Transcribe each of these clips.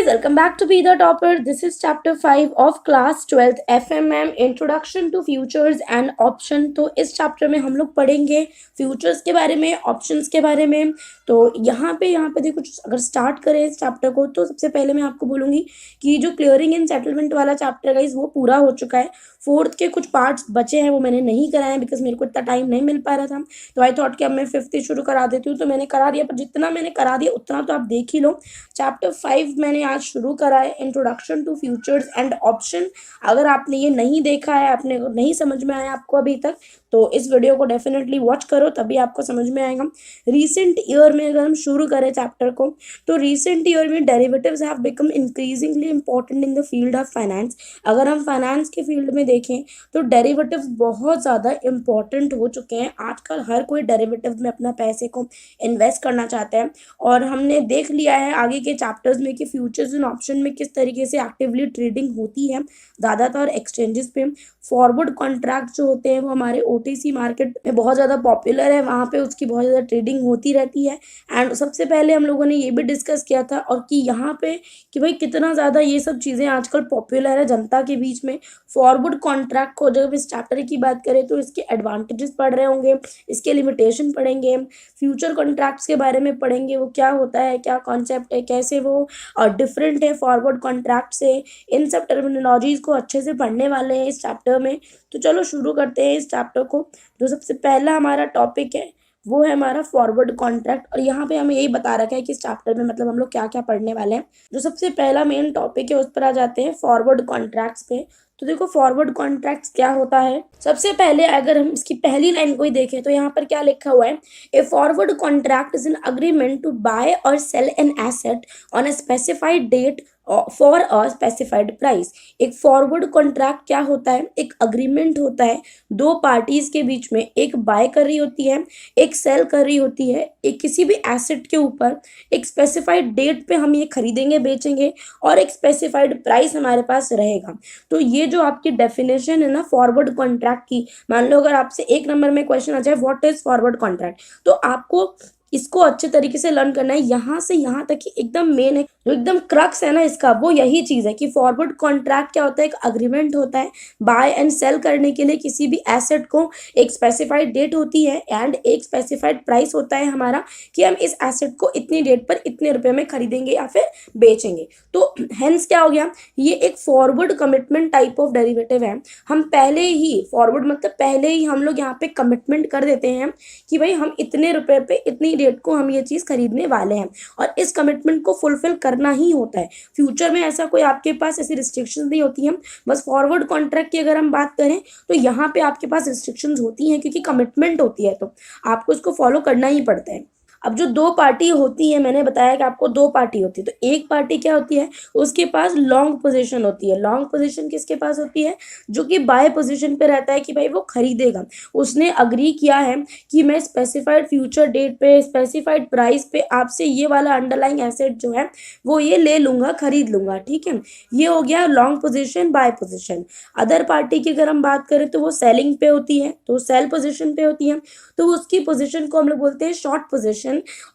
welcome back to Be the Topper. This is chapter 5 of class 12th FMM Introduction to Futures and Option. तो इस chapter में हम लोग पढ़ेंगे futures के बारे में, ऑप्शंस के बारे में। तो यहाँ पे देखो, अगर स्टार्ट करें इस चैप्टर को तो सबसे पहले मैं आपको बोलूँगी कि जो क्लियरिंग एंड सेटलमेंट वाला चैप्टर गाइस वो पूरा हो चुका है। फोर्थ के कुछ पार्ट्स बचे हैं वो मैंने नहीं कराए हैं बिकॉज मेरे को इतना टाइम नहीं मिल पा रहा था। तो आई थॉट कि अब मैं फिफ्थ शुरू करा देती हूँ, तो मैंने करा दिया। पर जितना मैंने करा दिया उतना तो आप देख ही लो। चैप्टर 5 मैंने आज शुरू करा है, introduction to futures and option. अगर आपने ये नहीं देखा है, आपने नहीं समझ में आया आपको अभी तक, तो इस वीडियो को डेफिनेटली वॉच करो, तभी आपको समझ में आएगा। रिसेंट ईयर में अगर हम शुरू करें चैप्टर को, तो रिसेंट ईयर में derivatives have become increasingly important in the field of finance. अगर हम फाइनेंस के फील्ड में देखें तो डेरिवेटिव्स बहुत ज़्यादा इंपॉर्टेंट हो चुके हैं। आजकल हर कोई डेरिवेटिव में अपना पैसे को इन्वेस्ट करना चाहता है, और हमने देख लिया है आगे के चैप्टर्स में कि फ्यूचर्स एंड ऑप्शन में किस तरीके से एक्टिवली ट्रेडिंग होती है। ज़्यादातर एक्सचेंजेस पे फॉरवर्ड कॉन्ट्रैक्ट जो होते हैं वो हमारे OTC मार्केट में बहुत ज़्यादा पॉपुलर है, वहाँ पे उसकी बहुत ज़्यादा ट्रेडिंग होती रहती है। एंड सबसे पहले हम लोगों ने ये भी डिस्कस किया था और कि यहाँ पे कि भाई कितना ज़्यादा ये सब चीज़ें आजकल पॉपुलर है जनता के बीच में। फॉरवर्ड कॉन्ट्रैक्ट को जब इस चैप्टर की बात करें तो इसके एडवांटेजेस पढ़ रहे होंगे, इसके लिमिटेशन पढ़ेंगे, फ्यूचर कॉन्ट्रैक्ट्स के बारे में पढ़ेंगे, वो क्या होता है, क्या कॉन्सेप्ट है, कैसे वो डिफरेंट है फॉरवर्ड कॉन्ट्रैक्ट से। इन सब टर्मिनोलॉजीज को अच्छे से पढ़ने वाले हैं इस चैप्टर में। तो चलो शुरू करते हैं इस चैप्टर को। जो सबसे पहला हमारा टॉपिक है वो है हमारा फॉरवर्ड कॉन्ट्रैक्ट, और यहाँ पे हमें यही बता रखा है कि इस चैप्टर में मतलब हम लोग क्या क्या पढ़ने वाले हैं। जो सबसे पहला मेन टॉपिक है उस पर आ जाते हैं, फॉरवर्ड कॉन्ट्रैक्ट्स पे। तो देखो फॉरवर्ड कॉन्ट्रैक्ट्स क्या होता है। सबसे पहले अगर हम इसकी पहली लाइन को ही देखें तो यहाँ पर क्या लिखा हुआ है, a forward contract is an agreement to buy or sell an asset on a specified date for a specified price. एक फॉरवर्ड कॉन्ट्रैक्ट क्या होता है, एक अग्रीमेंट होता है दो पार्टीज के बीच में। एक बाय कर रही होती है, एक सेल कर रही होती है, एक किसी भी एसेट के ऊपर। एक स्पेसिफाइड डेट पे हम ये खरीदेंगे बेचेंगे और एक स्पेसिफाइड प्राइस हमारे पास रहेगा। तो ये जो आपकी डेफिनेशन है ना फॉरवर्ड कॉन्ट्रैक्ट की, मान लो अगर आपसे 1 नंबर में क्वेश्चन आ जाए व्हाट इज फॉरवर्ड कॉन्ट्रैक्ट, तो आपको इसको अच्छे तरीके से लर्न करना है। यहाँ से यहाँ तक कि एकदम मेन है, जो एकदम क्रक्स है ना इसका, वो यही चीज़ है कि फॉरवर्ड कॉन्ट्रैक्ट क्या होता है, एक अग्रीमेंट होता है बाय एंड सेल करने के लिए किसी भी एसेट को। एक स्पेसिफाइड डेट होती है एंड एक स्पेसिफाइड प्राइस होता है हमारा कि हम इस एसेट को इतनी डेट पर इतने रुपए में खरीदेंगे या फिर बेचेंगे। तो हेंस क्या हो गया, ये एक forward commitment type of derivative है। हम पहले ही फॉरवर्ड मतलब पहले ही हम लोग यहाँ पे कमिटमेंट कर देते हैं कि भाई हम इतने रुपए पे इतनी डेट को हम ये चीज़ खरीदने वाले हैं, और इस कमिटमेंट को फुलफिल करना ही होता है। फ्यूचर में ऐसा कोई आपके पास ऐसी रिस्ट्रिक्शंस नहीं होती हैं। बस फॉरवर्ड कॉन्ट्रैक्ट की अगर हम बात करें तो यहाँ पे आपके पास रिस्ट्रिक्शंस होती हैं क्योंकि कमिटमेंट होती है, तो आपको इसको फॉलो करना ही पड़ता है। अब जो दो पार्टी होती है, मैंने बताया कि आपको दो पार्टी होती है, तो एक पार्टी क्या होती है, उसके पास लॉन्ग पोजीशन होती है। लॉन्ग पोजीशन किसके पास होती है, जो कि बाय पोजीशन पे रहता है कि भाई वो खरीदेगा। उसने अग्री किया है कि मैं स्पेसिफाइड फ्यूचर डेट पे स्पेसिफाइड प्राइस पे आपसे ये वाला अंडरलाइंग एसेट जो है वो ये ले लूंगा, खरीद लूंगा, ठीक है। ये हो गया long position, buy position. Other party की अगर हम बात करें तो वो सेलिंग पे होती है, तो सेल पोजिशन पे होती है, तो उसकी पोजिशन को हम लोग बोलते हैं शॉर्ट पोजिशन।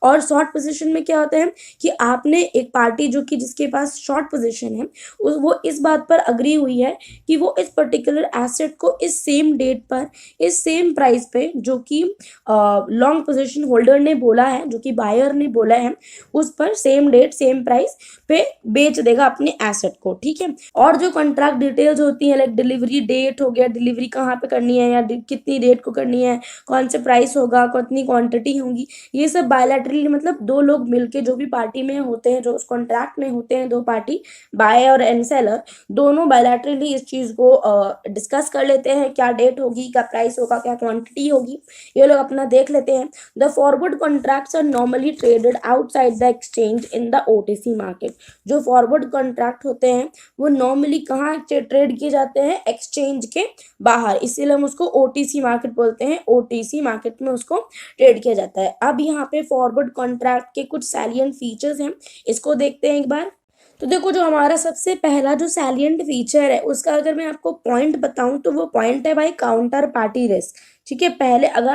और शॉर्ट पोजीशन में क्या होता है कि आपने एक पार्टी जो कि जिसके पास शॉर्ट पोजीशन है वो इस बात पर अग्री हुई है कि वो इस पर्टिकुलर एसेट को इस सेम डेट पर इस सेम प्राइस पे, जो कि लॉन्ग पोजीशन होल्डर ने बोला है, जो कि बायर ने बोला है, उस पर सेम डेट सेम प्राइस पे बेच देगा अपने एसेट को, ठीक है। और जो कॉन्ट्रैक्ट डिटेल्स होती हैं लाइक डिलीवरी डेट हो गया, डिलीवरी कहाँ पे करनी है या कितनी डेट को करनी है, कौन से प्राइस होगा, कितनी क्वांटिटी होगी, ये सब बायलैटरली मतलब दो लोग मिलके जो भी पार्टी में होते हैं, जो उस कॉन्ट्रैक्ट में होते हैं, दो पार्टी बाय और एंड सेलर, दोनों बायलैटरली इस चीज़ को डिस्कस कर लेते हैं, क्या डेट होगी, क्या प्राइस होगा, क्या क्वांटिटी होगी, ये लोग अपना देख लेते हैं। The forward contracts are normally traded outside the exchange in the OTC market. जो फॉरवर्ड कॉन्ट्रैक्ट होते हैं वो नॉर्मली कहाँ ट्रेड किए जाते हैं, एक्सचेंज के बाहर, इसीलिए हम उसको OTC मार्केट बोलते हैं। OTC मार्केट में उसको ट्रेड किया जाता है। अब यहाँ पे फॉरवर्ड कॉन्ट्रैक्ट के कुछ सैलिएंट फीचर्स हैं, इसको देखते हैं एक बार। तो देखो जो हमारा सबसे पहला जो सैलिएंट फीचर है उसका अगर मैं आपको पॉइंट बताऊं तो वो पॉइंट है भाई काउंटर पार्टी रिस्क। ठीक है। पहले अगर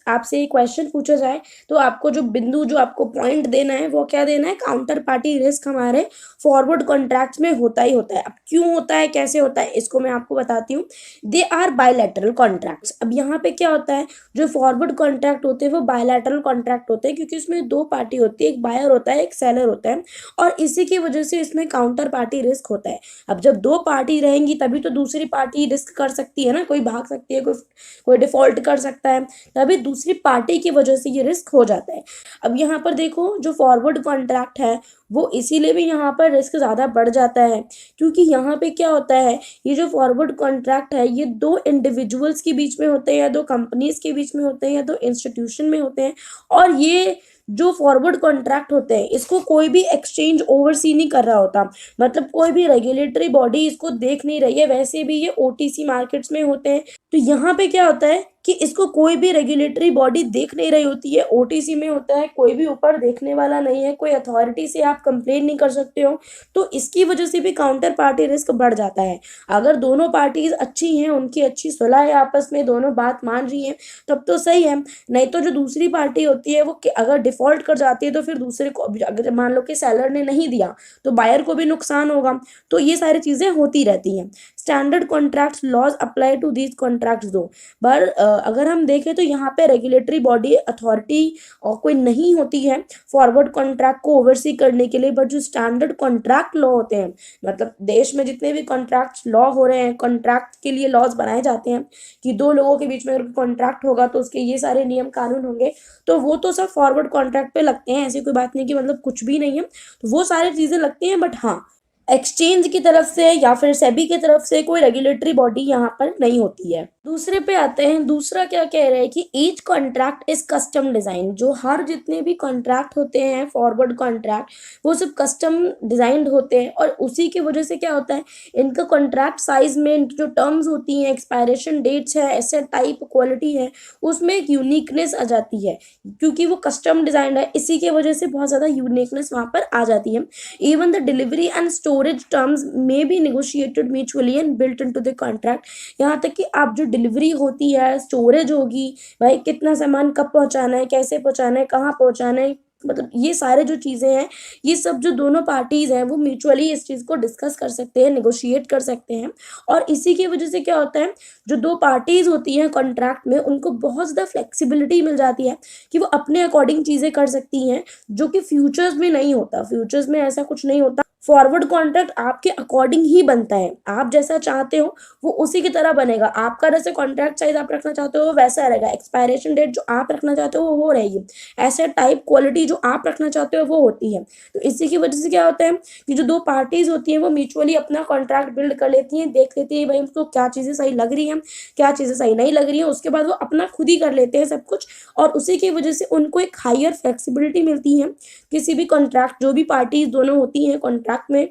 आपसे एक क्वेश्चन पूछा जाए तो आपको जो बिंदु, जो आपको पॉइंट देना है वो क्या देना है, काउंटर पार्टी रिस्क हमारे फॉरवर्ड कॉन्ट्रैक्ट्स में होता ही होता है। अब क्यों होता है, कैसे होता है, इसको मैं आपको बताती हूँ। They are bilateral contracts. अब यहाँ पे क्या होता है, जो फॉरवर्ड कॉन्ट्रैक्ट होते हैं वो बायलैटरल कॉन्ट्रैक्ट होते हैं, क्योंकि उसमें दो पार्टी होती है, एक बायर होता है, एक सेलर होता है, और इसी की वजह से इसमें काउंटर पार्टी रिस्क होता है। अब जब दो पार्टी रहेंगी तभी तो दूसरी पार्टी रिस्क कर सकती है ना, कोई भाग सकती है, कोई डिफॉल्ट कर सकता है, तभी दूसरी पार्टी की वजह से ये रिस्क हो जाता है। अब यहाँ पर देखो, जो फॉरवर्ड कॉन्ट्रैक्ट है वो इसीलिए भी यहाँ पर रिस्क ज़्यादा बढ़ जाता है, क्योंकि यहाँ पे क्या होता है, ये जो फॉरवर्ड कॉन्ट्रैक्ट है ये दो इंडिविजुअल्स के बीच में होते हैं, या दो कंपनीज के बीच में होते हैं, या दो इंस्टीट्यूशन में होते हैं, और ये जो फॉरवर्ड कॉन्ट्रैक्ट होते हैं इसको कोई भी एक्सचेंज ओवरसी नहीं कर रहा होता, मतलब कोई भी रेगुलेटरी बॉडी इसको देख नहीं रही है। वैसे भी ये ओटीसी मार्केट्स में होते हैं, तो यहाँ पे क्या होता है कि इसको कोई भी रेगुलेटरी बॉडी देख नहीं रही होती है, ओटीसी में होता है, कोई भी ऊपर देखने वाला नहीं है, कोई अथॉरिटी से आप कंप्लेन नहीं कर सकते हो, तो इसकी वजह से भी काउंटर पार्टी रिस्क बढ़ जाता है। अगर दोनों पार्टीज अच्छी हैं, उनकी अच्छी सुलह है, आपस में दोनों बात मान रही हैं, तब तो सही है। नहीं तो जो दूसरी पार्टी होती है वो अगर डिफॉल्ट कर जाती है तो फिर दूसरे को, अगर मान लो कि सेलर ने नहीं दिया तो बायर को भी नुकसान होगा। तो ये सारी चीज़ें होती रहती हैं। Standard contracts laws apply to these contracts though, पर अगर हम देखें तो यहाँ पे रेगुलेटरी बॉडी अथॉरिटी और कोई नहीं होती है फॉरवर्ड कॉन्ट्रैक्ट को ओवरसी करने के लिए। बट जो स्टैंडर्ड कॉन्ट्रैक्ट लॉ होते हैं, मतलब देश में जितने भी कॉन्ट्रैक्ट लॉ हो रहे हैं, कॉन्ट्रैक्ट के लिए लॉज बनाए जाते हैं कि दो लोगों के बीच में अगर कॉन्ट्रैक्ट होगा तो उसके ये सारे नियम कानून होंगे, तो वो तो सब फॉरवर्ड कॉन्ट्रैक्ट पे लगते हैं। ऐसी कोई बात नहीं कि मतलब कुछ भी नहीं है, तो वो सारी चीज़ें लगती हैं। बट हाँ, एक्सचेंज की तरफ से या फिर सेबी की तरफ से कोई रेगुलेटरी बॉडी यहाँ पर नहीं होती है। दूसरे पे आते हैं। दूसरा क्या कह रहे हैं कि each contract is custom design. जो हर जितने भी कॉन्ट्रैक्ट होते हैं फॉरवर्ड कॉन्ट्रैक्ट, वो सब कस्टम डिजाइंड होते हैं, और उसी की वजह से क्या होता है, इनका कॉन्ट्रैक्ट साइज में इनकी जो टर्म्स होती हैं, एक्सपायरेशन डेट्स है, एसेट टाइप, क्वालिटी है, उसमें एक यूनिकनेस आ जाती है, क्योंकि वो कस्टम डिजाइंड है। इसी की वजह से बहुत ज़्यादा यूनिकनेस वहाँ पर आ जाती है। Even the delivery and storage terms may be negotiated mutually and built into the contract. यहाँ तक कि आप जो डिलीवरी होती है, स्टोरेज होगी, भाई कितना सामान कब पहुँचाना है, कैसे पहुँचाना है, कहाँ पहुँचाना है, मतलब ये सारे जो चीज़ें हैं, ये सब जो दोनों पार्टीज़ हैं वो म्यूचुअली इस चीज़ को डिस्कस कर सकते हैं, नेगोशिएट कर सकते हैं। और इसी की वजह से क्या होता है, जो दो पार्टीज़ होती हैं कॉन्ट्रैक्ट में, उनको बहुत ज़्यादा फ्लेक्सिबिलिटी मिल जाती है कि वो अपने अकॉर्डिंग चीज़ें कर सकती हैं, जो कि फ्यूचर्स में नहीं होता। फ्यूचर्स में ऐसा कुछ नहीं होता। फॉरवर्ड कॉन्ट्रैक्ट आपके अकॉर्डिंग ही बनता है, आप जैसा चाहते हो वो उसी की तरह बनेगा। आपका जैसे कॉन्ट्रैक्ट साइज आप रखना चाहते हो वो वैसा रहेगा, एक्सपायरेशन डेट जो आप रखना चाहते हो वो रहेगी, एसेट टाइप, क्वालिटी जो आप रखना चाहते हो वो होती है। तो इसी की वजह से क्या होता है कि जो दो पार्टीज होती हैं वो म्यूचुअली अपना कॉन्ट्रैक्ट बिल्ड कर लेती हैं, देख लेती हैं भाई उसको क्या चीज़ें सही लग रही हैं, क्या चीज़ें सही नहीं लग रही हैं, उसके बाद वो अपना खुद ही कर लेते हैं सब कुछ। और उसी की वजह से उनको एक हायर फ्लेक्सिबिलिटी मिलती है। किसी भी कॉन्ट्रैक्ट, जो भी पार्टीज दोनों होती हैं कॉन्ट्रैक्ट में,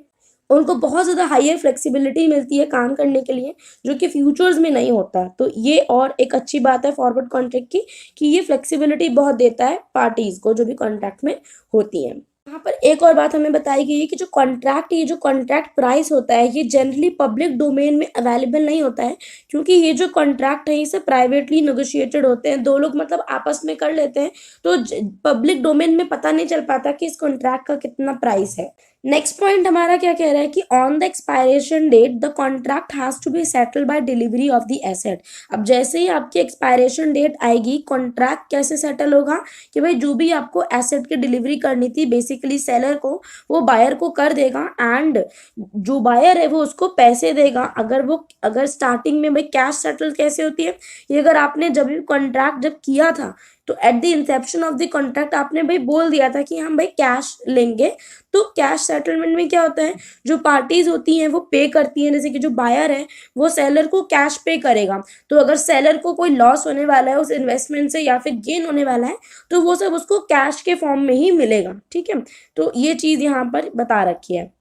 उनको बहुत ज़्यादा हायर फ्लेक्सिबिलिटी मिलती है काम करने के लिए, जो कि फ्यूचर्स में नहीं होता। तो ये और एक अच्छी बात है फॉरवर्ड कॉन्ट्रैक्ट की, कि ये फ्लेक्सिबिलिटी बहुत देता है पार्टीज़ को जो भी कॉन्ट्रैक्ट में होती हैं। यहाँ पर एक और बात हमें बताई गई है कि जो कॉन्ट्रैक्ट, ये जो कॉन्ट्रैक्ट प्राइस होता है ये जनरली पब्लिक डोमेन में अवेलेबल नहीं होता है, क्योंकि ये जो कॉन्ट्रैक्ट है ये सब प्राइवेटली नेगोशिएटेड होते हैं, दो लोग मतलब आपस में कर लेते हैं, तो पब्लिक डोमेन में पता नहीं चल पाता कि इस कॉन्ट्रैक्ट का कितना प्राइस है। नेक्स्ट पॉइंट हमारा क्या कह रहा है कि on the expiration date the contract has to be settled by delivery of the asset. अब जैसे ही आपकी एक्सपायरेशन डेट आएगी, कॉन्ट्रैक्ट कैसे सेटल होगा कि भाई जो भी आपको एसेट की डिलीवरी करनी थी बेसिकली सेलर को, वो बायर को कर देगा, एंड जो बायर है वो उसको पैसे देगा। अगर स्टार्टिंग में भाई कैश सेटल कैसे होती है, ये अगर आपने जब भी कॉन्ट्रैक्ट जब किया था तो at the Inception of the contract आपने भाई बोल दिया था कि हम भाई कैश लेंगे, तो कैश सेटलमेंट में क्या होता है, जो पार्टीज होती हैं वो पे करती हैं, जैसे कि जो बायर है वो सेलर को कैश पे करेगा। तो अगर सेलर को कोई लॉस होने वाला है उस इन्वेस्टमेंट से या फिर गेन होने वाला है, तो वो सब उसको कैश के फॉर्म में ही मिलेगा। ठीक है, तो ये चीज़ यहाँ पर बता रखी है।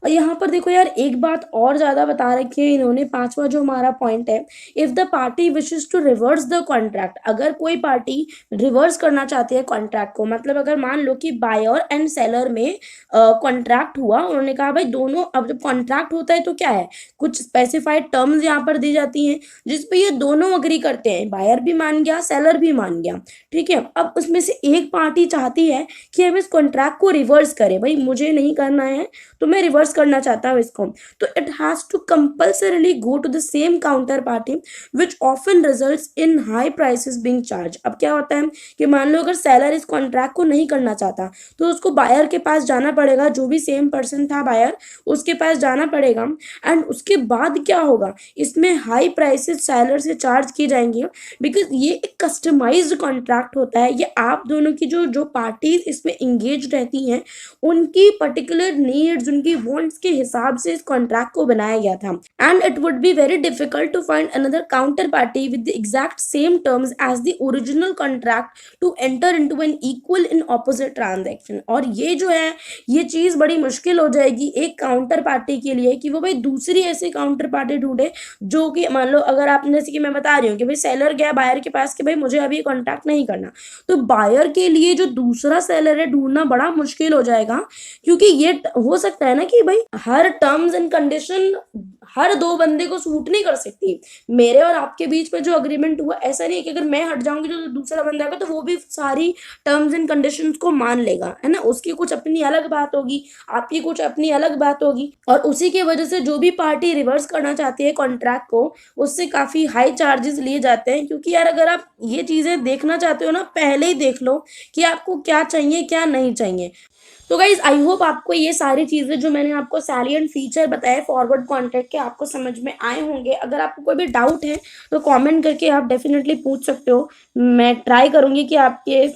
और यहाँ पर देखो यार एक बात और ज़्यादा बता रखी है इन्होंने, पांचवा जो हमारा पॉइंट है, if the party wishes to reverse the contract, अगर कोई पार्टी रिवर्स करना चाहती है कॉन्ट्रैक्ट को, मतलब अगर मान लो कि बायर एंड सेलर में कॉन्ट्रैक्ट हुआ, उन्होंने कहा भाई दोनों, अब जब कॉन्ट्रैक्ट होता है तो क्या है, कुछ स्पेसिफाइड टर्म्स यहाँ पर दी जाती हैं जिसपे ये दोनों अग्री करते हैं, बायर भी मान गया सेलर भी मान गया, ठीक है। अब उसमें से एक पार्टी चाहती है कि हम इस कॉन्ट्रैक्ट को रिवर्स करें, भाई मुझे नहीं करना है तो मैं रिवर्स करना चाहता हूँ इसको, तो it has to compulsorily go to the same counter party which often results in high prices being charged. अब क्या होता है कि मान लो अगर सेलर इस कॉन्ट्रैक्ट को नहीं करना चाहता तो उसको बायर के पास जाना पड़ेगा, जो भी सेम पर्सन था बायर उसके पास जाना पड़ेगा, एंड उसके बाद क्या होगा, इसमें हाई प्राइसेस सेलर से चार्ज की जाएंगी, बिकॉज ये एक कस्टमाइज्ड कॉन्ट्रैक्ट होता है, ये आप दोनों की जो जो पार्टीज इसमें इंगेज रहती हैं उनकी पर्टिकुलर नीड्स, उनकी वांट्स के हिसाब से इस कॉन्ट्रैक्ट को बनाया गया था, and it would be very difficult to find another counter party with the exact same terms as the original contract to enter into an equal in opposite transaction. और ये जो है ये चीज बड़ी मुश्किल हो जाएगी एक काउंटर पार्टी के लिए कि वो भाई दूसरी ऐसी काउंटर पार्टी ढूंढे जो कि मान लो अगर आप, जैसे कि मैं बता रही हूँ कि भाई सेलर गया बायर के पास कि भाई मुझे अभी कॉन्ट्रैक्ट नहीं करना, तो बायर के लिए जो दूसरा सेलर है ढूंढना बड़ा मुश्किल हो जाएगा, क्योंकि ये हो सकता है ना कि भाई हर टर्म्स एंड कंडीशन हर दो बंदे को सूट नहीं कर सकती, मेरे और आपके बीच में जो अग्रीमेंट हुआ ऐसा नहीं है कि अगर मैं हट जाऊंगी तो दूसरा बंदा आएगा तो वो भी सारी टर्म्स एंड कंडीशंस को मान लेगा, है ना, उसकी कुछ अपनी अलग बात होगी, आपकी कुछ अपनी अलग बात होगी, और उसी की वजह से जो भी पार्टी रिवर्स करना चाहती है कॉन्ट्रैक्ट को उससे काफी हाई चार्जेस लिए जाते हैं, क्योंकि यार अगर आप ये चीजें देखना चाहते हो ना पहले ही देख लो कि आपको क्या चाहिए क्या नहीं चाहिए। तो गाइज आई होप आपको ये सारी चीज़ें जो मैंने आपको सैलिएंट फीचर बताए फॉरवर्ड कॉन्ट्रैक्ट के आपको समझ में आए होंगे। अगर आपको कोई भी डाउट है तो कमेंट करके आप डेफिनेटली पूछ सकते हो, मैं ट्राई करूंगी कि आपके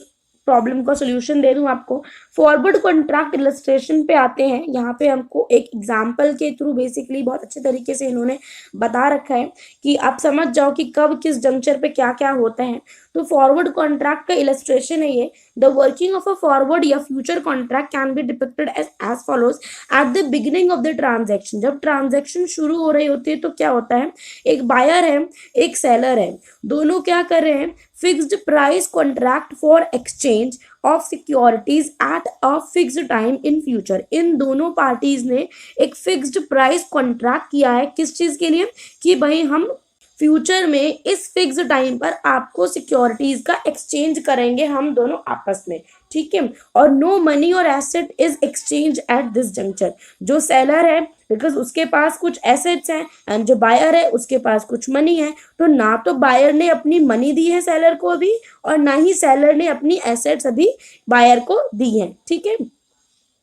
प्रॉब्लम का सोल्यूशन दे दूं आपको। फॉरवर्ड कॉन्ट्रैक्ट इलस्ट्रेशन पे आते हैं, यहाँ पे हमको एक एग्जाम्पल के थ्रू बेसिकली बहुत अच्छे तरीके से इन्होंने बता रखा है कि आप समझ जाओ कि कब किस जंक्चर पे क्या क्या होता है। तो फॉरवर्ड कॉन्ट्रैक्ट का इलस्ट्रेशन है ये, the working of a forward या future contract can be depicted as follows at the beginning of the transaction. जब ट्रांजेक्शन शुरू हो रही होती है तो क्या होता है, एक बायर है एक सेलर है, दोनों क्या कर रहे हैं, fixed price contract for exchange of securities at a fixed time in future. इन दोनों पार्टीज ने एक फिक्स्ड प्राइस कॉन्ट्रैक्ट किया है किस चीज के लिए, कि भाई हम फ्यूचर में इस फिक्स टाइम पर आपको सिक्योरिटीज का एक्सचेंज करेंगे हम दोनों आपस में, ठीक है। और नो मनी और asset is exchange at this juncture. जो सेलर है बिकॉज उसके पास कुछ एसेट्स हैं एंड जो बायर है उसके पास कुछ मनी है, तो ना तो बायर ने अपनी मनी दी है सेलर को अभी और ना ही सेलर ने अपनी एसेट्स अभी बायर को दी है, ठीक है।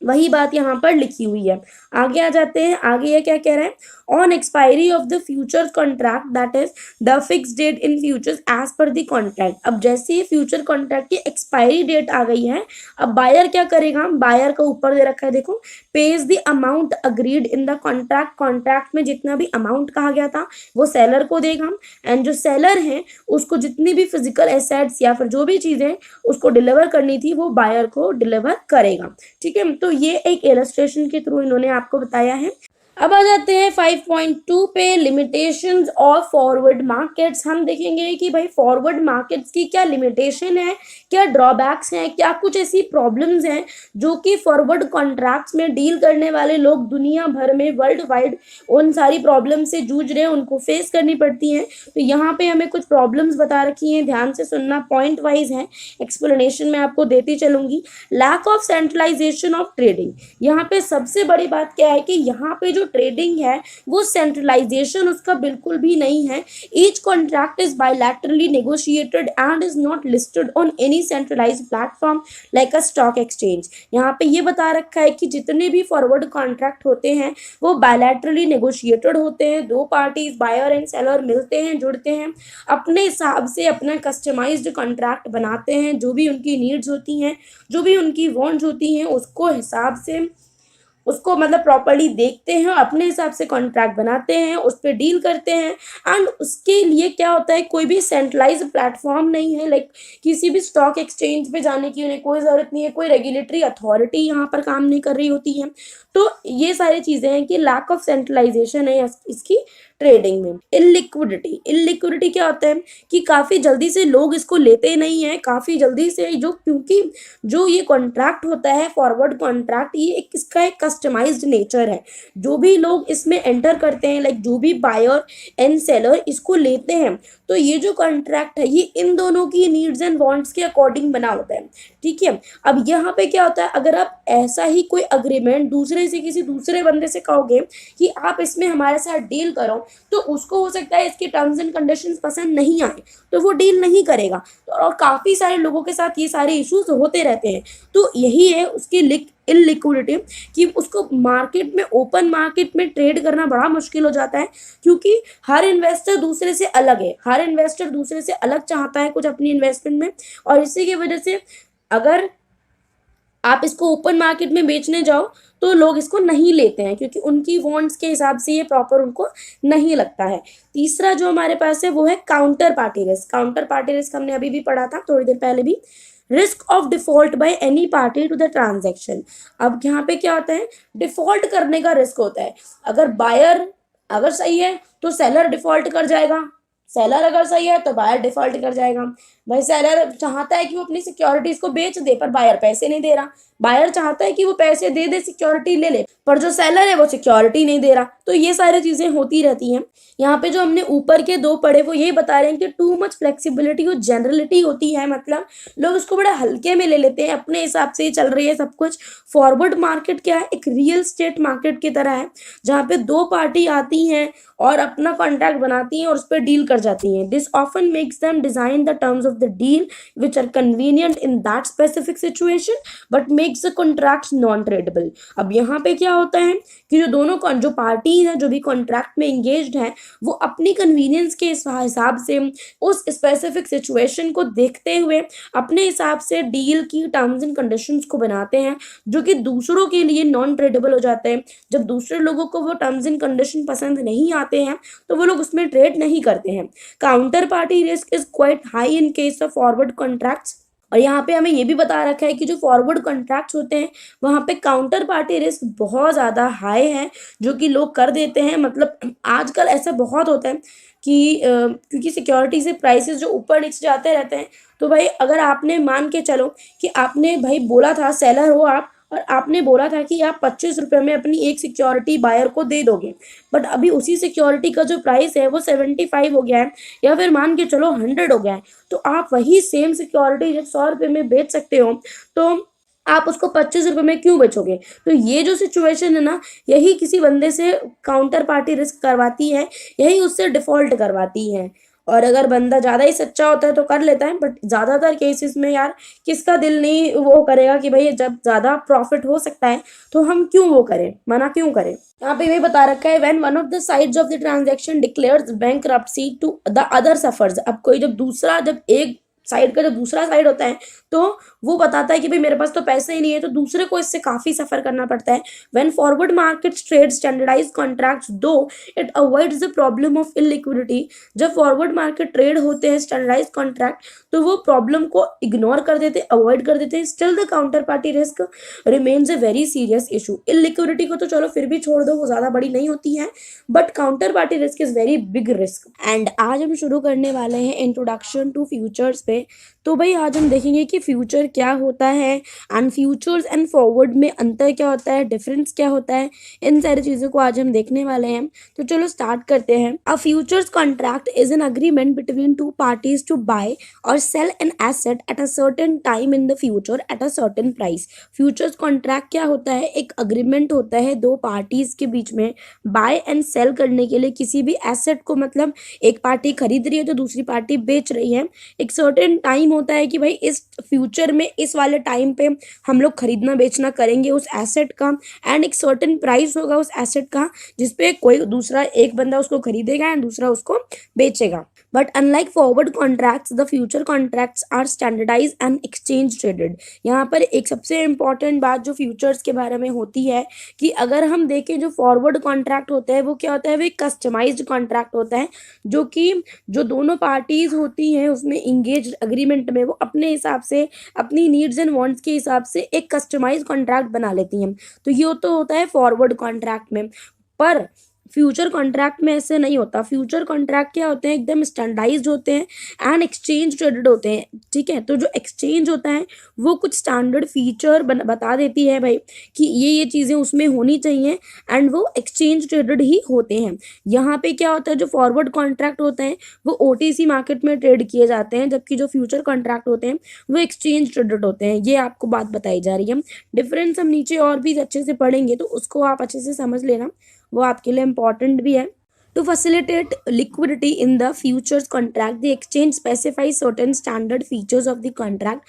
वही बात यहाँ पर लिखी हुई है। आगे आ जाते हैं, आगे ये क्या कह रहा है, on expiry of the future contract that is the fix date in futures as per the contract. अब जैसे ही फ्यूचर कॉन्ट्रैक्ट की एक्सपायरी डेट आ गई है, अब बायर क्या करेगा, बायर का ऊपर दे रखा है देखो, page the amount agreed in the contract. Contract में जितना भी अमाउंट कहा गया था वो सेलर को देगा, एंड जो सेलर है उसको जितनी भी फिजिकल एसेट्स या फिर जो भी चीजें उसको डिलीवर करनी थी वो बायर को डिलीवर करेगा, ठीक है। तो ये एक इलस्ट्रेशन के थ्रू इन्होंने आपको बताया है। अब आ जाते हैं 5.2 पे, लिमिटेशंस ऑफ फॉरवर्ड मार्केट्स। हम देखेंगे कि भाई फॉरवर्ड मार्केट्स की क्या लिमिटेशन है, क्या ड्रॉबैक्स हैं, क्या कुछ ऐसी प्रॉब्लम्स हैं जो कि फॉरवर्ड कॉन्ट्रैक्ट्स में डील करने वाले लोग दुनिया भर में वर्ल्ड वाइड उन सारी प्रॉब्लम से जूझ रहे हैं, उनको फेस करनी पड़ती हैं। तो यहाँ पे हमें कुछ प्रॉब्लम्स बता रखी हैं, ध्यान से सुनना, पॉइंट वाइज है, एक्सप्लेनेशन में आपको देती चलूंगी। Lack of centralisation of trading. यहाँ पे सबसे बड़ी बात क्या है कि यहाँ पे जो ट्रेडिंग है वो सेंट्रलाइजेशन उसका बिल्कुल भी नहीं है। Each contract is bilaterally negotiated and is not listed on any centralised platform like a stock exchange. यहाँ पे ये बता रखा है कि जितने भी फॉरवर्ड कॉन्ट्रैक्ट होते हैं वो बायलैटरली नेगोशिएटेड होते हैं, दो पार्टीज बायर एंड सेलर मिलते हैं, जुड़ते हैं, अपने हिसाब से अपना कस्टमाइज्ड कॉन्ट्रैक्ट बनाते हैं, जो भी उनकी नीड्स होती हैं, जो भी उनकी वांट्स होती हैं उसको हिसाब से उसको मतलब प्रॉपर्ली देखते हैं और अपने हिसाब से कॉन्ट्रैक्ट बनाते हैं, उस पर डील करते हैं। एंड उसके लिए क्या होता है, कोई भी सेंट्रलाइज प्लेटफॉर्म नहीं है, लाइक किसी भी स्टॉक एक्सचेंज पे जाने की उन्हें कोई ज़रूरत नहीं है, कोई रेगुलेटरी अथॉरिटी यहाँ पर काम नहीं कर रही होती है। तो ये सारी चीज़ें हैं कि लैक ऑफ सेंट्रलाइजेशन है इसकी ट्रेडिंग में। इलिक्विडिटी क्या होता है कि काफ़ी जल्दी से लोग इसको लेते नहीं हैं, काफ़ी जल्दी से, जो क्योंकि जो ये कॉन्ट्रैक्ट होता है फॉरवर्ड कॉन्ट्रैक्ट, ये एक इसका एक कस्टमाइज्ड नेचर है। जो भी लोग इसमें एंटर करते हैं, लाइक जो भी बायर एंड सेलर इसको लेते हैं, तो ये जो कॉन्ट्रैक्ट है ये इन दोनों की नीड्स एंड वांट्स के अकॉर्डिंग बना होता है, ठीक है। अब यहाँ पे क्या होता है, अगर आप ऐसा ही कोई अग्रीमेंट दूसरे से किसी दूसरे बंदे से कहोगे कि आप इसमें हमारे साथ डील करो, तो उसको हो सकता है इसके टर्म्स एंड कंडीशंस पसंद नहीं आए, तो वो डील नहीं करेगा। तो और काफ़ी सारे लोगों के साथ ये सारे इश्यूज होते रहते हैं। तो यही है उसकी इलिक्विडिटी, कि उसको मार्केट में, ओपन मार्केट में ट्रेड करना बड़ा मुश्किल हो जाता है, क्योंकि हर इन्वेस्टर दूसरे से अलग है, हर इन्वेस्टर दूसरे से अलग चाहता है कुछ अपनी इन्वेस्टमेंट में। और इसी की वजह से अगर आप इसको ओपन मार्केट में बेचने जाओ तो लोग इसको नहीं लेते हैं, क्योंकि उनकी वांट्स के हिसाब से ये प्रॉपर उनको नहीं लगता है। तीसरा जो हमारे पास है वो है counter party risk. Counter party risk हमने अभी भी पढ़ा था थोड़ी देर पहले भी। Risk of default by any party to the transaction. अब यहाँ पे क्या होता है, डिफॉल्ट करने का रिस्क होता है। अगर बायर अगर सही है तो सेलर डिफॉल्ट कर जाएगा, सेलर अगर सही है तो बायर डिफॉल्ट कर जाएगा। भाई सेलर चाहता है कि वो अपनी सिक्योरिटीज को बेच दे, पर बायर पैसे नहीं दे रहा। बायर चाहता है कि वो पैसे दे दे, सिक्योरिटी ले ले, पर जो सेलर है वो सिक्योरिटी नहीं दे रहा। तो ये सारी चीजें होती रहती हैं। यहाँ पे जो हमने ऊपर के दो पढ़े वो ये बता रहे हैं कि टू मच फ्लेक्सिबिलिटी और जनरलिटी होती है, मतलब लोग उसको बड़ा हल्के में ले लेते हैं, अपने हिसाब से ही चल रही है सब कुछ। फॉरवर्ड मार्केट क्या है, एक रियल स्टेट मार्केट की तरह है, जहाँ पे दो पार्टी आती हैं और अपना कॉन्ट्रैक्ट बनाती हैं और उस पर डील कर जाती हैं। This often makes them design the terms of the deal which are convenient in that specific situation but makes the contract non tradable. अब यहाँ पे क्या होता है कि जो दोनों जो पार्टी हैं, जो भी कॉन्ट्रैक्ट में इंगेज्ड हैं, वो अपनी कन्वीनियंस के हिसाब से उस स्पेसिफिक सिचुएशन को देखते हुए अपने हिसाब से डील की टर्म्स एंड कंडीशंस को बनाते हैं, जो कि दूसरों के लिए नॉन ट्रेडेबल हो जाते हैं। जब दूसरे लोगों को वो टर्म्स एंड कंडीशन पसंद नहीं आते हैं तो वो लोग उसमें ट्रेड नहीं करते हैं। Counter party risk is quite high in case of forward contracts. और यहाँ पे हमें ये भी बता रखा है कि जो फॉरवर्ड कॉन्ट्रैक्ट्स होते हैं वहाँ पे काउंटर पार्टी रिस्क बहुत ज़्यादा हाई है, जो कि लोग कर देते हैं। मतलब आजकल ऐसा बहुत होता है कि क्योंकि सिक्योरिटी से प्राइसेस जो ऊपर नीचे जाते रहते हैं, तो भाई अगर आपने मान के चलो कि आपने भाई बोला था, सेलर हो आप, और आपने बोला था कि आप 25 रुपये में अपनी एक सिक्योरिटी बायर को दे दोगे, बट अभी उसी सिक्योरिटी का जो प्राइस है वो 75 हो गया है, या फिर मान के चलो 100 हो गया है, तो आप वही सेम सिक्योरिटी जब 100 रुपये में बेच सकते हो, तो आप उसको 25 रुपये में क्यों बेचोगे। तो ये जो सिचुएशन है ना, यही किसी बंदे से काउंटर पार्टी रिस्क करवाती है, यही उससे डिफॉल्ट करवाती है। और अगर बंदा ज़्यादा ही सच्चा होता है तो कर लेता है, बट ज़्यादातर केसेस में यार किसका दिल नहीं वो करेगा कि भाई जब ज़्यादा प्रॉफिट हो सकता है तो हम क्यों वो करें, मना क्यों करें। यहाँ पे भी बता रखा है when one of the sides of the transaction declares bankruptcy to the other suffers. अब कोई जब एक साइड का जो दूसरा साइड होता है तो वो बताता है कि भाई मेरे पास तो पैसे ही नहीं है, तो दूसरे को इससे काफ़ी सफ़र करना पड़ता है। When forward markets trade standardised contracts though it avoids the problem of illiquidity. जब फॉरवर्ड मार्केट ट्रेड होते हैं स्टैंडर्डाइज कॉन्ट्रैक्ट, तो वो प्रॉब्लम को इग्नोर कर देते, अवॉइड कर देते हैं। Still the counter party risk remains a very serious issue. Illiquidity को तो चलो फिर भी छोड़ दो, वो ज़्यादा बड़ी नहीं होती है, but counter party risk is very big risk. And आज हम शुरू करने वाले हैं इंट्रोडक्शन टू फ्यूचर्स पे। तो भाई आज हम देखेंगे कि फ्यूचर क्या होता है एंड फ्यूचर्स एंड फॉरवर्ड में अंतर क्या होता है, डिफरेंस क्या होता है, इन सारी चीज़ों को आज हम देखने वाले हैं। तो चलो स्टार्ट करते हैं। A futures contract is an agreement between two parties to buy or sell an asset at a certain time in the future at a certain price. Futures contract क्या होता है, एक अग्रीमेंट होता है दो पार्टीज के बीच में बाय एंड सेल करने के लिए किसी भी एसेट को। मतलब एक पार्टी खरीद रही है तो दूसरी पार्टी बेच रही है। एक सर्टेन टाइम होता है कि भाई इस फ्यूचर में इस वाले टाइम पे हम लोग खरीदना बेचना करेंगे उस एसेट का, एंड एक सर्टेन प्राइस होगा उस एसेट का जिसपे कोई दूसरा एक बंदा उसको खरीदेगा एंड दूसरा उसको बेचेगा। But unlike forward contracts the future contracts are standardize and exchange traded. यहाँ पर एक सबसे इंपॉर्टेंट बात जो फ्यूचर्स के बारे में होती है कि अगर हम देखें जो फॉरवर्ड कॉन्ट्रैक्ट होता है वो क्या होता है, वो एक कस्टमाइज्ड कॉन्ट्रैक्ट होता है जो कि जो दोनों पार्टीज होती हैं उसमें इंगेज अग्रीमेंट में वो अपने हिसाब से अपनी नीड्स एंड वांट्स के हिसाब से एक कस्टमाइज कॉन्ट्रैक्ट बना लेती हैं। तो ये तो होता है फॉरवर्ड कॉन्ट्रैक्ट में। पर फ्यूचर कॉन्ट्रैक्ट में ऐसे नहीं होता। फ्यूचर कॉन्ट्रैक्ट क्या होते हैं, एकदम स्टैंडर्डाइज्ड होते हैं एंड एक्सचेंज ट्रेडेड होते हैं। ठीक है, तो जो एक्सचेंज होता है वो कुछ स्टैंडर्ड फीचर बता देती है भाई कि ये चीज़ें उसमें होनी चाहिए एंड वो एक्सचेंज ट्रेडेड ही होते हैं। यहाँ पे क्या होता है, जो फॉरवर्ड कॉन्ट्रैक्ट होते हैं वो OTC मार्केट में ट्रेड किए जाते हैं, जबकि जो फ्यूचर कॉन्ट्रैक्ट होते हैं वो एक्सचेंज ट्रेडेड होते हैं। ये आपको बात बताई जा रही है। डिफरेंस हम नीचे और भी अच्छे से पढ़ेंगे तो उसको आप अच्छे से समझ लेना, वो आपके लिए इम्पॉर्टेंट भी है। To facilitate liquidity in the futures contract the exchange specify certain standard features of the contract.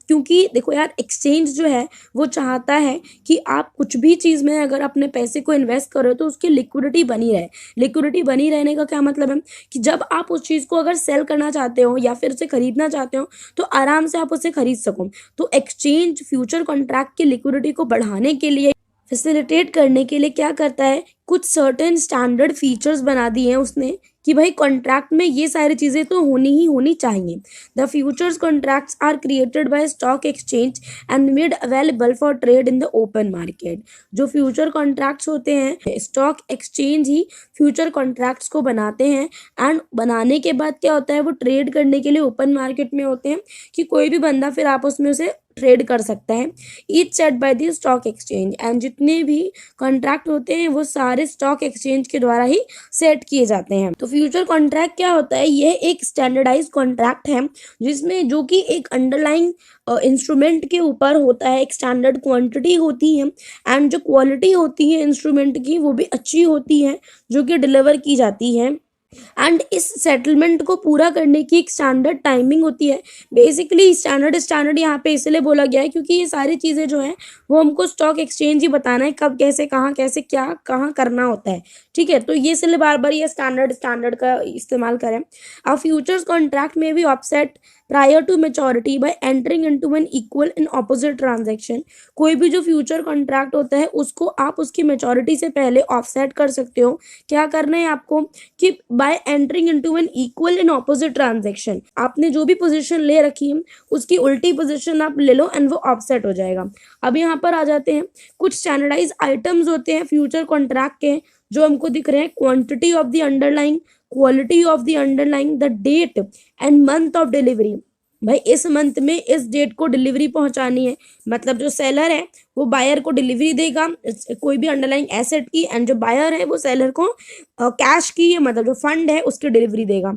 क्योंकि देखो यार, एक्सचेंज जो है वो चाहता है कि आप कुछ भी चीज़ में अगर अपने पैसे को इन्वेस्ट करो तो उसकी लिक्विडिटी बनी रहे। लिक्विडिटी बनी रहने का क्या मतलब है कि जब आप उस चीज़ को अगर सेल करना चाहते हो या फिर उसे खरीदना चाहते हो तो आराम से आप उसे खरीद सको। तो एक्सचेंज फ्यूचर कॉन्ट्रैक्ट की लिक्विडिटी को बढ़ाने के लिए, फैसिलिटेट करने के लिए क्या करता है, कुछ सर्टेन स्टैंडर्ड फीचर्स बना दिए हैं उसने कि भाई कॉन्ट्रैक्ट में ये सारी चीज़ें तो होनी ही होनी चाहिए। The futures contracts are created by stock exchange and made available for trade in the open market. जो फ्यूचर कॉन्ट्रैक्ट्स होते हैं स्टॉक एक्सचेंज ही फ्यूचर कॉन्ट्रैक्ट्स को बनाते हैं एंड बनाने के बाद क्या होता है, वो ट्रेड करने के लिए ओपन मार्केट में होते हैं कि कोई भी बंदा फिर आपस में उसे ट्रेड कर सकता है। Each set by the stock exchange, and जितने भी कॉन्ट्रैक्ट होते हैं वो सारे स्टॉक एक्सचेंज के द्वारा ही सेट किए जाते हैं। तो फ्यूचर कॉन्ट्रैक्ट क्या होता है, यह एक स्टैंडर्डाइज कॉन्ट्रैक्ट है जिसमें जो कि एक अंडरलाइंग इंस्ट्रूमेंट के ऊपर होता है, एक स्टैंडर्ड क्वांटिटी होती है एंड जो क्वालिटी होती है इंस्ट्रूमेंट की वो भी अच्छी होती है जो कि डिलीवर की जाती है। एंड इस सेटलमेंट को पूरा करने की एक स्टैंडर्ड टाइमिंग होती है। बेसिकली स्टैंडर्ड यहाँ पे इसलिए बोला गया है क्योंकि ये सारी चीज़ें जो हैं वो हमको स्टॉक एक्सचेंज ही बताना है कब कैसे कहाँ कैसे क्या कहाँ करना होता है। ठीक है, तो ये इसलिए बार बार ये स्टैंडर्ड का इस्तेमाल करें। अब फ्यूचर्स कॉन्ट्रैक्ट में भी offset prior to maturity by entering into an equal and opposite transaction. कोई भी जो फ्यूचर कॉन्ट्रैक्ट होता है उसको आप उसकी मेचोरिटी से पहले ऑफसेट कर सकते हो। क्या करना है आपको कि by entering into an equal and opposite transaction, आपने जो भी पोजीशन ले रखी है उसकी उल्टी पोजीशन आप ले लो एंड वो ऑफसेट हो जाएगा। अब यहाँ पर आ जाते हैं कुछ स्टैंडर्डाइज आइटम्स होते हैं फ्यूचर कॉन्ट्रैक्ट के जो हमको दिख रहे हैं। Quantity of the underlying, quality of the underlying, the date and month of delivery. भाई इस मंथ में इस डेट को डिलीवरी पहुंचानी है, मतलब जो सेलर है वो बायर को डिलीवरी देगा कोई भी अंडरलाइंग एसेट की, एंड जो बायर है वो सेलर को कैश की, मतलब जो फंड है उसकी डिलीवरी देगा।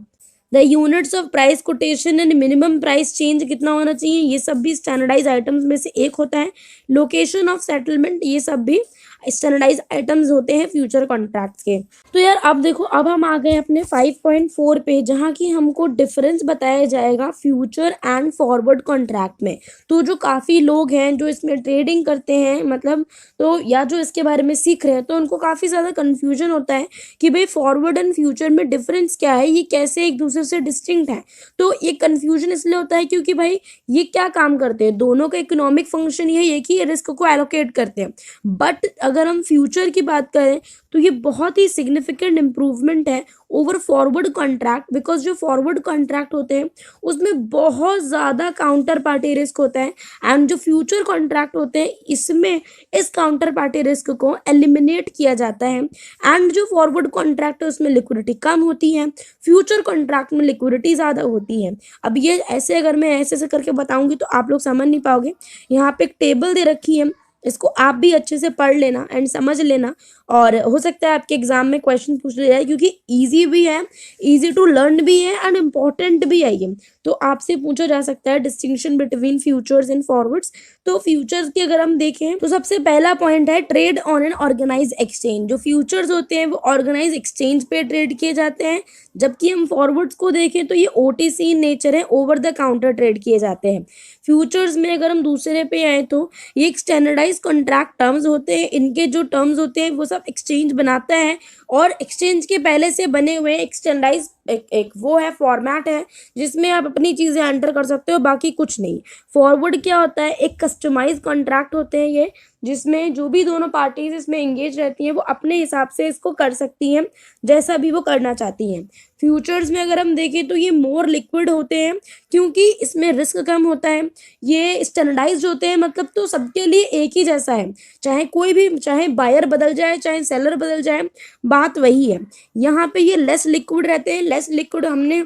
The units of price quotation and minimum price change कितना होना चाहिए, ये सब भी स्टैंडर्डाइज आइटम्स में से एक होता है। लोकेशन ऑफ सेटलमेंट, ये सब भी स्टैंडर्डाइज आइटम्स होते हैं फ्यूचर कॉन्ट्रैक्ट्स के। तो यार अब देखो, अब हम आ गए अपने 5.4 पे जहाँ की हमको डिफरेंस बताया जाएगा फ्यूचर एंड फॉरवर्ड कॉन्ट्रैक्ट में। तो जो काफ़ी लोग हैं जो इसमें ट्रेडिंग करते हैं, मतलब तो या जो इसके बारे में सीख रहे हैं, तो उनको काफ़ी ज़्यादा कन्फ्यूजन होता है कि भाई फॉरवर्ड एंड फ्यूचर में डिफरेंस क्या है, ये कैसे एक दूसरे से डिस्टिंक्ट है। तो ये कन्फ्यूजन इसलिए होता है क्योंकि भाई ये क्या काम करते हैं, दोनों का इकोनॉमिक फंक्शन ये है कि रिस्क को एलोकेट करते हैं। बट अगर हम फ्यूचर की बात करें तो ये बहुत ही सिग्निफिकेंट इम्प्रूवमेंट है ओवर फॉरवर्ड कॉन्ट्रैक्ट, बिकॉज जो फॉरवर्ड कॉन्ट्रैक्ट होते हैं उसमें बहुत ज़्यादा काउंटर पार्टी रिस्क होता है एंड जो फ्यूचर कॉन्ट्रैक्ट होते हैं इसमें इस काउंटर पार्टी रिस्क को एलिमिनेट किया जाता है। एंड जो फॉरवर्ड कॉन्ट्रैक्ट है उसमें लिक्विडिटी कम होती है, फ्यूचर कॉन्ट्रैक्ट में लिक्विडिटी ज़्यादा होती है। अब ये ऐसे अगर मैं ऐसे करके बताऊंगी तो आप लोग समझ नहीं पाओगे। यहाँ पे एक टेबल दे रखी है, इसको आप भी अच्छे से पढ़ लेना एंड समझ लेना, और हो सकता है आपके एग्जाम में क्वेश्चन पूछ लिया जाए क्योंकि इजी भी है, इजी टू लर्न भी है एंड इम्पॉर्टेंट भी है ये। तो आपसे पूछा जा सकता है distinction between futures and forwards. तो फ्यूचर्स की अगर हम देखें तो सबसे पहला पॉइंट है trade on an organise exchange. जो फ्यूचर्स होते हैं वो ऑर्गेनाइज एक्सचेंज पे ट्रेड किए जाते हैं, जबकि हम फॉरवर्ड्स को देखें तो ये ओटीसी इन नेचर है, ओवर द काउंटर ट्रेड किए जाते हैं। फ्यूचर्स में अगर हम दूसरे पे आए तो ये एक स्टैंडर्डाइज कॉन्ट्रैक्ट टर्म्स होते हैं। इनके जो टर्म्स होते हैं वो सब एक्सचेंज बनाता है, और एक्सचेंज के पहले से बने हुए एक स्टैंडर्डाइज एक वो है फॉर्मेट है जिसमें आप अपनी चीज़ें एंटर कर सकते हो, बाकी कुछ नहीं। फॉरवर्ड क्या होता है, एक कस्टमाइज कॉन्ट्रैक्ट होते हैं ये, जिसमें जो भी दोनों पार्टीज इसमें एंगेज रहती हैं वो अपने हिसाब से इसको कर सकती हैं जैसा भी वो करना चाहती हैं। फ्यूचर्स में अगर हम देखें तो ये मोर लिक्विड होते हैं क्योंकि इसमें रिस्क कम होता है। ये स्टैंडर्डाइज्ड होते हैं, मतलब तो सबके लिए एक ही जैसा है, चाहे कोई भी, चाहे बायर बदल जाए चाहे सेलर बदल जाए, बात वही है। यहाँ पे ये लेस लिक्विड रहते हैं। लेस लिक्विड हमने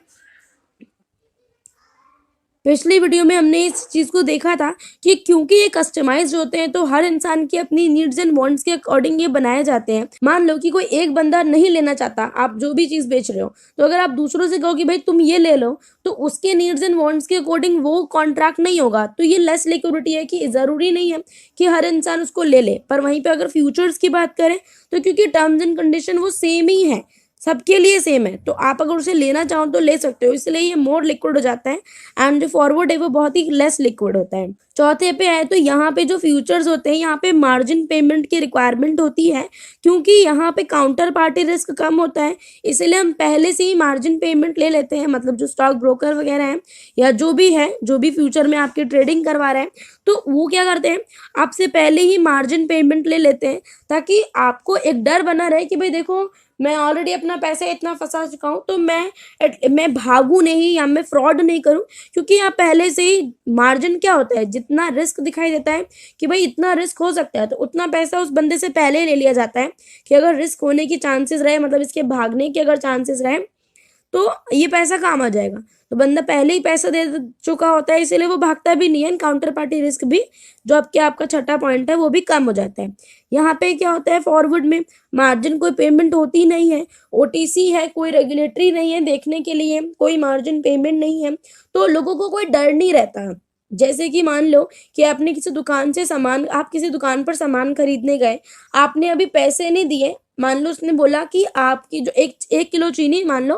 पिछली वीडियो में हमने इस चीज़ को देखा था कि क्योंकि ये कस्टमाइज्ड होते हैं तो हर इंसान की अपनी नीड्स एंड वांट्स के अकॉर्डिंग ये बनाए जाते हैं। मान लो कि कोई एक बंदा नहीं लेना चाहता, आप जो भी चीज़ बेच रहे हो, तो अगर आप दूसरों से कहो कि भाई तुम ये ले लो, तो उसके नीड्स एंड वांट्स के अकॉर्डिंग वो कॉन्ट्रैक्ट नहीं होगा। तो ये लेस लिक्विडिटी है कि ज़रूरी नहीं है कि हर इंसान उसको ले ले। पर वहीं पर अगर फ्यूचर्स की बात करें तो क्योंकि टर्म्स एंड कंडीशन वो सेम ही है, सबके लिए सेम है, तो आप अगर उसे लेना चाहो तो ले सकते हो, इसलिए ये मोर लिक्विड हो जाता है। एंड जो फॉरवर्ड है वो बहुत ही लेस लिक्विड होता है। चौथे पे आए तो यहाँ पे जो फ्यूचर्स होते हैं यहाँ पे मार्जिन पेमेंट की रिक्वायरमेंट होती है, क्योंकि यहाँ पे काउंटर पार्टी रिस्क कम होता है, इसलिए हम पहले से ही मार्जिन पेमेंट ले लेते हैं। मतलब जो स्टॉक ब्रोकर वगैरह हैं या जो भी है, जो भी फ्यूचर में आपकी ट्रेडिंग करवा रहे हैं, तो वो क्या करते हैं, आपसे पहले ही मार्जिन पेमेंट ले लेते हैं, ताकि आपको एक डर बना रहे कि भाई देखो मैं ऑलरेडी अपना पैसा इतना फंसा चुका हूँ, तो मैं भागूँ नहीं या मैं फ्रॉड नहीं करूँ। क्योंकि यहाँ पहले से ही मार्जिन क्या होता है, जितना रिस्क दिखाई देता है कि भाई इतना रिस्क हो सकता है, तो उतना पैसा उस बंदे से पहले ही ले लिया जाता है कि अगर रिस्क होने की चांसेस रहे, मतलब इसके भागने के अगर चांसेस रहे, तो ये पैसा काम आ जाएगा। तो बंदा पहले ही पैसा दे चुका होता है, इसीलिए वो भागता भी नहीं है। काउंटर पार्टी रिस्क भी, जो आपका छठा पॉइंट है, वो भी कम हो जाता है। यहाँ पे क्या होता है, फॉरवर्ड में मार्जिन कोई पेमेंट होती नहीं है, ओटीसी है, कोई रेगुलेटरी नहीं है देखने के लिए, कोई मार्जिन पेमेंट नहीं है, तो लोगों को कोई डर नहीं रहता। जैसे कि मान लो कि आपने किसी दुकान से सामान, आप किसी दुकान पर सामान खरीदने गए, आपने अभी पैसे नहीं दिए, मान लो उसने बोला कि आपकी जो एक किलो चीनी मान लो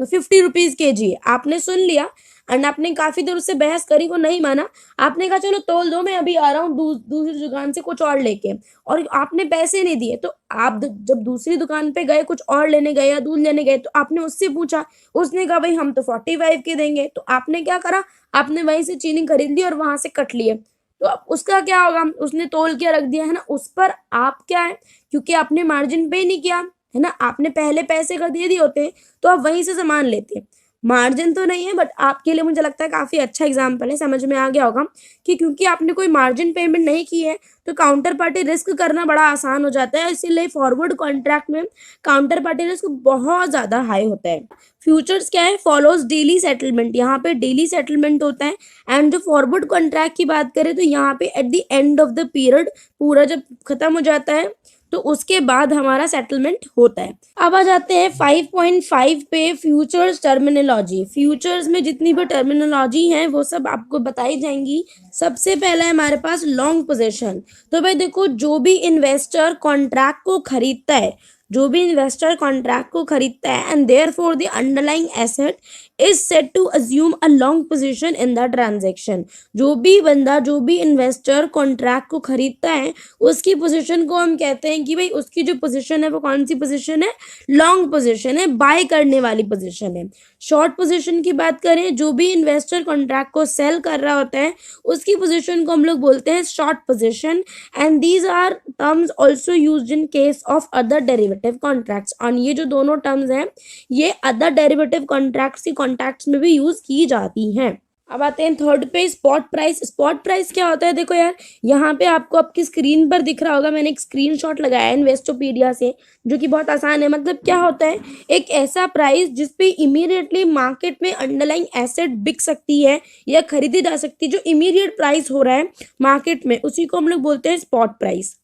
50 रुपीज़ kg है, आपने सुन लिया एंड आपने काफ़ी देर उससे बहस करी, वो नहीं माना, आपने कहा चलो तोल दो, मैं अभी आ रहा हूँ दूसरी दुकान से कुछ और लेके, और आपने पैसे नहीं दिए। तो आप जब दूसरी दुकान पे गए, कुछ और लेने गए या दूध लेने गए, तो आपने उससे पूछा, उसने कहा भाई हम तो 45 के देंगे, तो आपने क्या करा, आपने वहीं से चीनी खरीद ली और वहां से कट लिए। तो अब उसका क्या होगा, उसने तोल के रख दिया है ना, उस पर आप क्या है, क्योंकि आपने मार्जिन पे नहीं किया है ना, आपने पहले पैसे कर दे दिए होते, तो आप वहीं से सामान लेते। मार्जिन तो नहीं है, बट आपके लिए मुझे लगता है काफ़ी अच्छा एग्जाम्पल है, समझ में आ गया होगा कि क्योंकि आपने कोई मार्जिन पेमेंट नहीं की है तो काउंटर पार्टी रिस्क करना बड़ा आसान हो जाता है। इसीलिए फॉरवर्ड कॉन्ट्रैक्ट में काउंटर पार्टी रिस्क बहुत ज़्यादा हाई होता है। फ्यूचर्स क्या है, फॉलोज डेली सेटलमेंट, यहाँ पे डेली सेटलमेंट होता है। एंड जो फॉरवर्ड कॉन्ट्रैक्ट की बात करें तो यहाँ पे at the end of the period, पूरा जब खत्म हो जाता है तो उसके बाद हमारा सेटलमेंट होता है। अब आ जाते हैं 5.5 पे, फ्यूचर्स टर्मिनोलॉजी। फ्यूचर्स में जितनी भी टर्मिनोलॉजी है वो सब आपको बताई जाएंगी। सबसे पहला है हमारे पास लॉन्ग पोजीशन। तो भाई देखो, जो भी इन्वेस्टर कॉन्ट्रैक्ट को खरीदता है, जो भी इन्वेस्टर कॉन्ट्रैक्ट को खरीदता है and therefore the underlying asset is set to assume a long position in the transaction. जो भी बंदा, जो भी इन्वेस्टर कॉन्ट्रैक्ट को खरीदता है, उसकी पोजीशन को हम कहते हैं कि भाई उसकी जो पोजीशन है वो कौन सी पोजीशन है, लॉन्ग पोजीशन है, बाय करने वाली पोजीशन है। शॉर्ट पोजीशन की बात करें, जो भी इन्वेस्टर कॉन्ट्रैक्ट को सेल कर रहा होता है उसकी पोजीशन को हम लोग बोलते हैं short position. And these are terms also used in case of other derivative contracts. और ये जो दोनों टर्म्स हैं ये अदर डेरिवेटिव कॉन्ट्रैक्ट्स की कॉन्ट्रैक्ट्स में भी यूज की जाती हैं। अब आते हैं थर्ड पे, स्पॉट प्राइस। स्पॉट प्राइस क्या होता है, देखो यार यहाँ पे आपको आपकी स्क्रीन पर दिख रहा होगा, मैंने एक स्क्रीनशॉट लगाया है इन्वेस्टोपीडिया से, जो कि बहुत आसान है। मतलब क्या होता है, एक ऐसा प्राइस जिसपे इमीडिएटली मार्केट में अंडरलाइंग एसेट बिक सकती है या खरीदी जा सकती है, जो इमीडिएट प्राइस हो रहा है मार्केट में, उसी को हम लोग बोलते हैं स्पॉट प्राइस।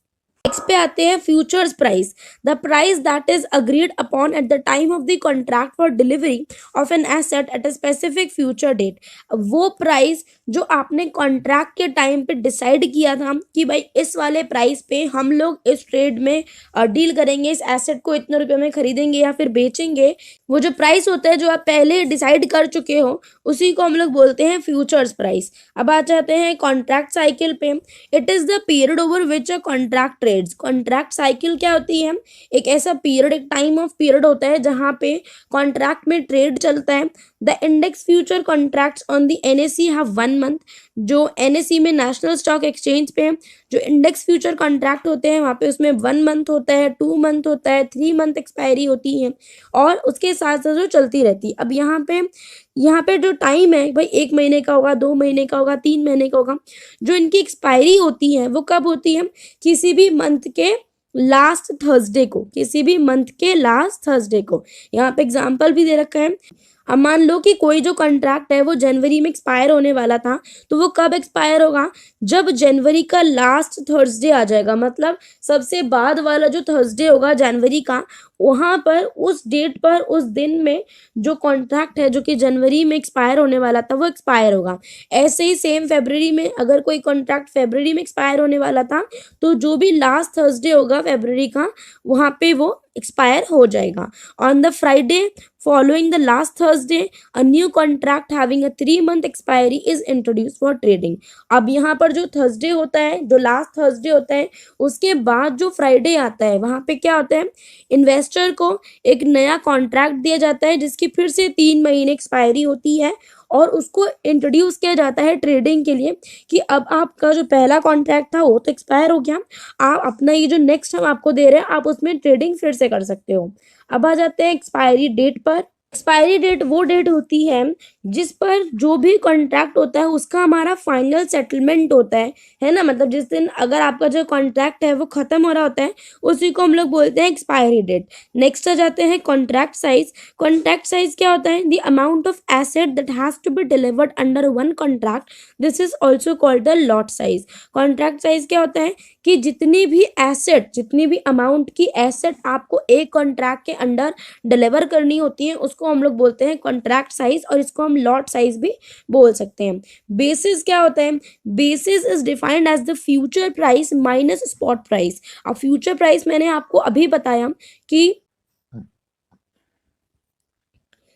नेक्स्ट पे आते हैं futures price, the price that is agreed upon at the time of the contract for delivery of an asset at a specific future date. वो प्राइस जो आपने कॉन्ट्रैक्ट के टाइम पे डिसाइड किया था कि भाई इस वाले प्राइस पे हम लोग इस ट्रेड में डील करेंगे, इस एसेट को इतने रुपए में खरीदेंगे या फिर बेचेंगे, वो जो प्राइस होता है जो आप पहले डिसाइड कर चुके हो उसी को हम लोग बोलते हैं फ्यूचर्स प्राइस। अब आ जाते हैं कॉन्ट्रैक्ट साइकिल पे। It is the period over which a contract trades. Contract cycle क्या होती है? एक ऐसा पीरियड, एक टाइम ऑफ पीरियड होता है जहाँ पे कॉन्ट्रैक्ट में ट्रेड चलता है। The index future contracts on the NSE have 1 month. जो एनएसई में नेशनल स्टॉक एक्सचेंज पे जो इंडेक्स फ्यूचर कॉन्ट्रैक्ट होते हैं वहाँ पे उसमें 1 मंथ होता है, 2 मंथ होता है, 3 मंथ एक्सपायरी होती है और उसके साथ साथ जो चलती रहती है। अब यहाँ पे जो टाइम है भाई 1 महीने का होगा, 2 महीने का होगा, 3 महीने का होगा। जो इनकी एक्सपायरी होती है वो कब होती है? किसी भी मंथ के लास्ट थर्सडे को, किसी भी मंथ के लास्ट थर्सडे को। यहाँ पे एग्जाम्पल भी दे रखा है। अब मान लो कि कोई जो कॉन्ट्रैक्ट है वो जनवरी में एक्सपायर होने वाला था, तो वो कब एक्सपायर होगा? जब जनवरी का लास्ट थर्सडे आ जाएगा, मतलब सबसे बाद वाला जो थर्सडे होगा जनवरी का, वहाँ पर उस डेट पर उस दिन में जो कॉन्ट्रैक्ट है जो कि जनवरी में एक्सपायर होने वाला था वो एक्सपायर होगा। ऐसे ही सेम फरवरी में अगर कोई कॉन्ट्रैक्ट फरवरी में एक्सपायर होने वाला था तो जो भी लास्ट थर्सडे होगा फरवरी का वहाँ पे वो एक्सपायर हो जाएगा। On the Friday following the last Thursday, a new contract having a 3-month expiry is introduced for trading। अब यहाँ पर जो थर्सडे होता है, जो लास्ट थर्सडे होता है, उसके बाद जो फ्राइडे आता है वहाँ पे क्या होता है? इन्वेस्टर को एक नया कॉन्ट्रैक्ट दिया जाता है जिसकी फिर से 3 महीने एक्सपायरी होती है और उसको इंट्रोड्यूस किया जाता है ट्रेडिंग के लिए कि अब आपका जो पहला कॉन्ट्रैक्ट था वो तो एक्सपायर हो गया, आप अपना ये जो नेक्स्ट हम आपको दे रहे हैं आप उसमें ट्रेडिंग फिर से कर सकते हो। अब आ जाते हैं एक्सपायरी डेट पर। एक्सपायरी डेट वो डेट होती है जिस पर जो भी कॉन्ट्रैक्ट होता है उसका हमारा फाइनल सेटलमेंट होता है ना, मतलब जिस दिन अगर आपका जो कॉन्ट्रैक्ट है वो खत्म हो रहा होता है उसी को हम लोग बोलते हैं एक्सपायरी डेट। नेक्स्ट आ जाते हैं कॉन्ट्रैक्ट साइज। कॉन्ट्रैक्ट साइज क्या होता है? The amount of asset that has to be delivered under one contract, this is also called the lot size. Contract size क्या होता है कि जितनी भी एसेट, जितनी भी अमाउंट की एसेट आपको एक कॉन्ट्रैक्ट के अंडर डिलीवर करनी होती है उसको हम लोग बोलते हैं कॉन्ट्रैक्ट साइज और इसको हम लॉट साइज भी बोल सकते हैं। बेसिस क्या होता है? Basis is defined as the future price minus spot price. अब फ्यूचर प्राइस मैंने आपको अभी बताया कि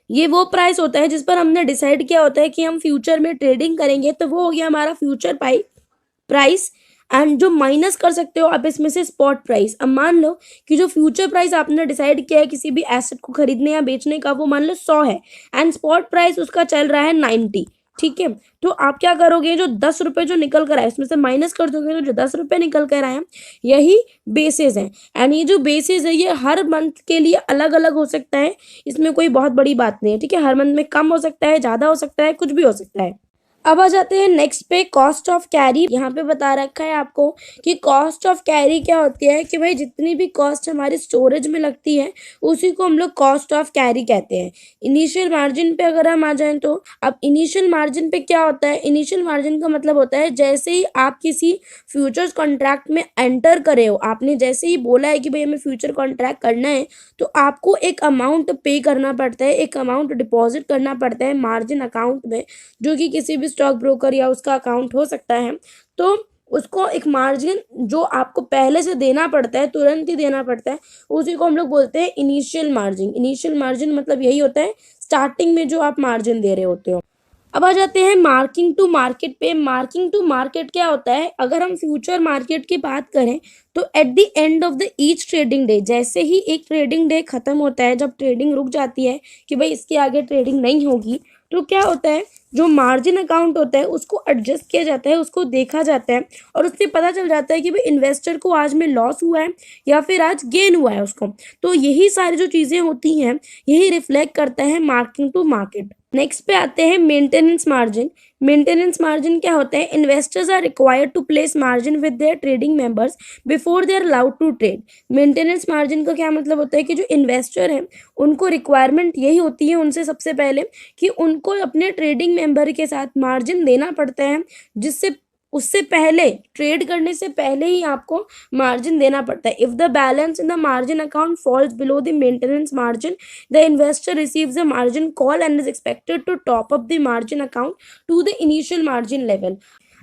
ये वो प्राइस होता है जिस पर हमने डिसाइड किया होता है कि हम फ्यूचर में ट्रेडिंग करेंगे, तो वो हो गया हमारा फ्यूचर प्राइस। एंड जो माइनस कर सकते हो आप इसमें से स्पॉट प्राइस। अब मान लो कि जो फ्यूचर प्राइस आपने डिसाइड किया है किसी भी एसेट को खरीदने या बेचने का वो मान लो 100 है एंड स्पॉट प्राइस उसका चल रहा है 90, ठीक है। तो आप क्या करोगे? जो 10 रुपये जो निकल कर आए उसमें से माइनस कर दोगे, तो जो 10 रुपये निकल कर आए यही बेसिस है। एंड ये जो बेसिस है ये हर मंथ के लिए अलग अलग हो सकता है, इसमें कोई बहुत बड़ी बात नहीं है, ठीक है। हर मंथ में कम हो सकता है, ज़्यादा हो सकता है, कुछ भी हो सकता है। अब आ जाते हैं नेक्स्ट पे कॉस्ट ऑफ कैरी। यहाँ पे बता रखा है आपको कि कॉस्ट ऑफ कैरी क्या होती है कि भाई जितनी भी कॉस्ट हमारी स्टोरेज में लगती है उसी को हम लोग कॉस्ट ऑफ कैरी कहते हैं। इनिशियल मार्जिन पे अगर हम आ जाएं तो अब इनिशियल मार्जिन पे क्या होता है? इनिशियल मार्जिन का मतलब होता है जैसे ही आप किसी फ्यूचर्स कॉन्ट्रैक्ट में एंटर करे हो, आपने जैसे ही बोला है कि भाई हमें फ्यूचर कॉन्ट्रैक्ट करना है तो आपको एक अमाउंट पे करना पड़ता है, एक अमाउंट डिपॉजिट करना पड़ता है मार्जिन अकाउंट में, जो कि किसी भी स्टॉक ब्रोकर या उसका अकाउंट हो सकता है। तो उसको एक मार्जिन जो आपको पहले से देना पड़ता है, तुरंत ही देना पड़ता है, उसी को हम लोग बोलते हैं इनिशियल मार्जिन। इनिशियल मार्जिन मतलब यही होता है स्टार्टिंग में जो आप मार्जिन दे रहे होते हो। अब आ जाते हैं मार्किंग टू मार्केट पे। मार्किंग टू मार्केट क्या होता है? अगर हम फ्यूचर मार्केट की बात करें तो at the end of the each trading day, जैसे ही एक ट्रेडिंग डे खत्म होता है, जब ट्रेडिंग रुक जाती है कि भाई इसके आगे ट्रेडिंग नहीं होगी, तो क्या होता है? जो मार्जिन अकाउंट होता है उसको एडजस्ट किया जाता है, उसको देखा जाता है और उससे पता चल जाता है कि भाई इन्वेस्टर को आज में लॉस हुआ है या फिर आज गेन हुआ है उसको। तो यही सारी जो चीज़ें होती हैं यही रिफ्लेक्ट करता है मार्किंग टू मार्केट। नेक्स्ट पे आते हैं मेंटेनेंस मार्जिन। मेंटेनेंस मार्जिन क्या होता है? Investors are required to place margin with their trading members before they are allowed to trade. Maintenance margin का क्या मतलब होता है कि जो इन्वेस्टर हैं उनको रिक्वायरमेंट यही होती है उनसे सबसे पहले कि उनको अपने ट्रेडिंग मेंबर के साथ मार्जिन देना पड़ता है, जिससे उससे पहले, ट्रेड करने से पहले ही आपको मार्जिन देना पड़ता है। If the balance in the margin account falls below the maintenance margin, the investor receives a margin call and is expected to top up the margin account to the initial margin level.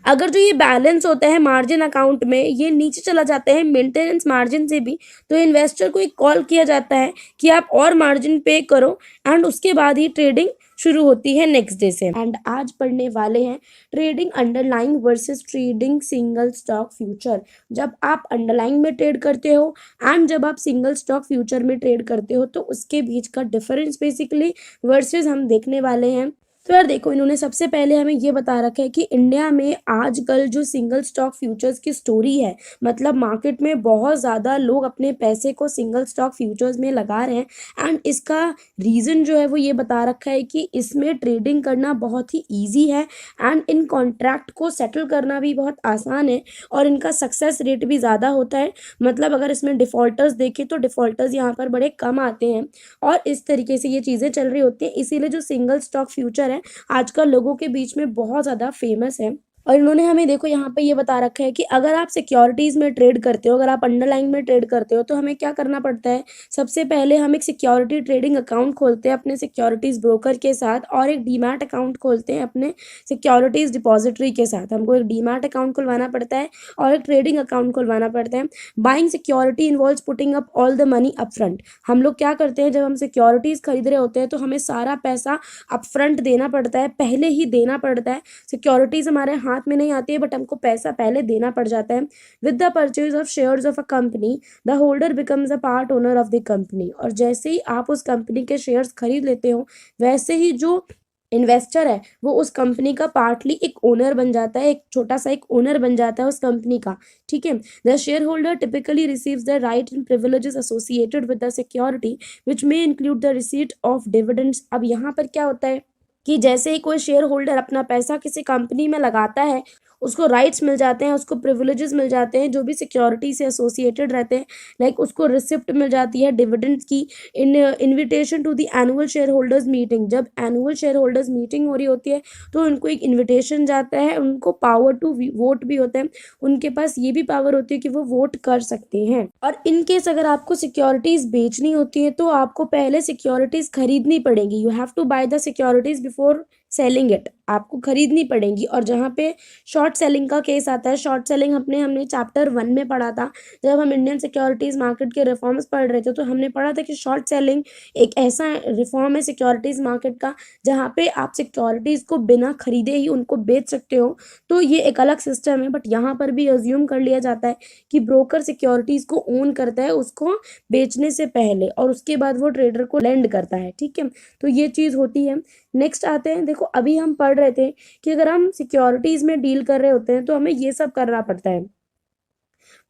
अगर जो ये balance होता है margin account में, ये नीचे चला जाता है मेंटेनेंस मार्जिन से भी, तो इन्वेस्टर को एक कॉल किया जाता है कि आप और मार्जिन पे करो, एंड उसके बाद ही ट्रेडिंग शुरू होती है नेक्स्ट डे से। एंड आज पढ़ने वाले हैं trading underlying versus trading single stock future. जब आप अंडरलाइंग में ट्रेड करते हो एंड जब आप सिंगल स्टॉक फ्यूचर में ट्रेड करते हो, तो उसके बीच का डिफरेंस बेसिकली वर्सेस हम देखने वाले हैं। तो यार देखो, इन्होंने सबसे पहले हमें ये बता रखा है कि इंडिया में आजकल जो सिंगल स्टॉक फ्यूचर्स की स्टोरी है, मतलब मार्केट में बहुत ज़्यादा लोग अपने पैसे को सिंगल स्टॉक फ्यूचर्स में लगा रहे हैं, एंड इसका रीज़न जो है वो ये बता रखा है कि इसमें ट्रेडिंग करना बहुत ही ईजी है एंड इन कॉन्ट्रैक्ट को सेटल करना भी बहुत आसान है, और इनका सक्सेस रेट भी ज़्यादा होता है। मतलब अगर इसमें डिफ़ॉल्टर्स देखें तो डिफ़ॉल्टर्स यहाँ पर बड़े कम आते हैं, और इस तरीके से ये चीज़ें चल रही होती हैं। इसीलिए जो सिंगल स्टॉक फ्यूचर है आजकल लोगों के बीच में बहुत ज़्यादा फेमस है। और इन्होंने हमें देखो यहाँ पे ये बता रखा है कि अगर आप सिक्योरिटीज़ में ट्रेड करते हो, अगर आप अंडरलाइन में ट्रेड करते हो, तो हमें क्या करना पड़ता है। सबसे पहले हम एक सिक्योरिटी ट्रेडिंग अकाउंट खोलते हैं अपने सिक्योरिटीज़ ब्रोकर के साथ, और एक डीमैट अकाउंट खोलते हैं अपने सिक्योरिटीज़ डिपॉजिटरी के साथ। हमको एक डीमैट अकाउंट खुलवाना पड़ता है और एक ट्रेडिंग अकाउंट खुलवाना पड़ता है। Buying security involves putting up all the money up front. हम लोग क्या करते हैं, जब हम सिक्योरिटीज़ खरीद रहे होते हैं तो हमें सारा पैसा अप फ्रंट देना पड़ता है, पहले ही देना पड़ता है। सिक्योरिटीज़ हमारे हाथ में नहीं आती है, बट हमको पैसा पहले देना पड़ जाता है। With the purchase of shares of a company, the holder becomes a part owner of the company. और जैसे ही आप उस कंपनी के शेयर्स खरीद लेते हो, वैसे ही जो इन्वेस्टर है वो उस कंपनी का पार्टली एक ओनर बन जाता है, एक छोटा सा एक ओनर बन जाता है उस कंपनी का। ठीक है। The share holder typically receives the right and privileges associated with the security which may include the receipt of dividends. अब यहाँ पर क्या होता है कि जैसे ही कोई शेयर होल्डर अपना पैसा किसी कंपनी में लगाता है, उसको राइट्स मिल जाते हैं, उसको प्रिविलेजेस मिल जाते हैं जो भी सिक्योरिटी से एसोसिएटेड रहते हैं। लाइक उसको रिसिप्ट मिल जाती है डिविडेंड्स की, invitation to the annual shareholders meeting. जब एनुअल शेयर होल्डर्स मीटिंग हो रही होती है तो उनको एक इन्विटेशन जाता है, उनको पावर टू वोट भी होता है, उनके पास ये भी पावर होती है कि वो वोट कर सकते हैं। और इन केस अगर आपको सिक्योरिटीज बेचनी होती है तो आपको पहले सिक्योरिटीज खरीदनी पड़ेगी। You have to buy the securities before selling it. आपको खरीदनी पड़ेंगी। और जहाँ पे शॉर्ट सेलिंग का केस आता है, शॉर्ट सेलिंग हमने चैप्टर 1 में पढ़ा था। जब हम इंडियन सिक्योरिटीज़ मार्केट के रिफॉर्म्स पढ़ रहे थे तो हमने पढ़ा था कि शॉर्ट सेलिंग एक ऐसा रिफॉर्म है सिक्योरिटीज़ मार्केट का जहाँ पे आप सिक्योरिटीज़ को बिना खरीदे ही उनको बेच सकते हो। तो ये एक अलग सिस्टम है, बट यहाँ पर भी अज्यूम कर लिया जाता है कि ब्रोकर सिक्योरिटीज़ को ओन करता है उसको बेचने से पहले, और उसके बाद वो ट्रेडर को लेंड करता है। ठीक है, तो ये चीज़ होती है। नेक्स्ट आते हैं, देखो अभी हम पढ़ रहे थे कि अगर हम सिक्योरिटीज़ में डील कर रहे होते हैं तो हमें ये सब करना पड़ता है,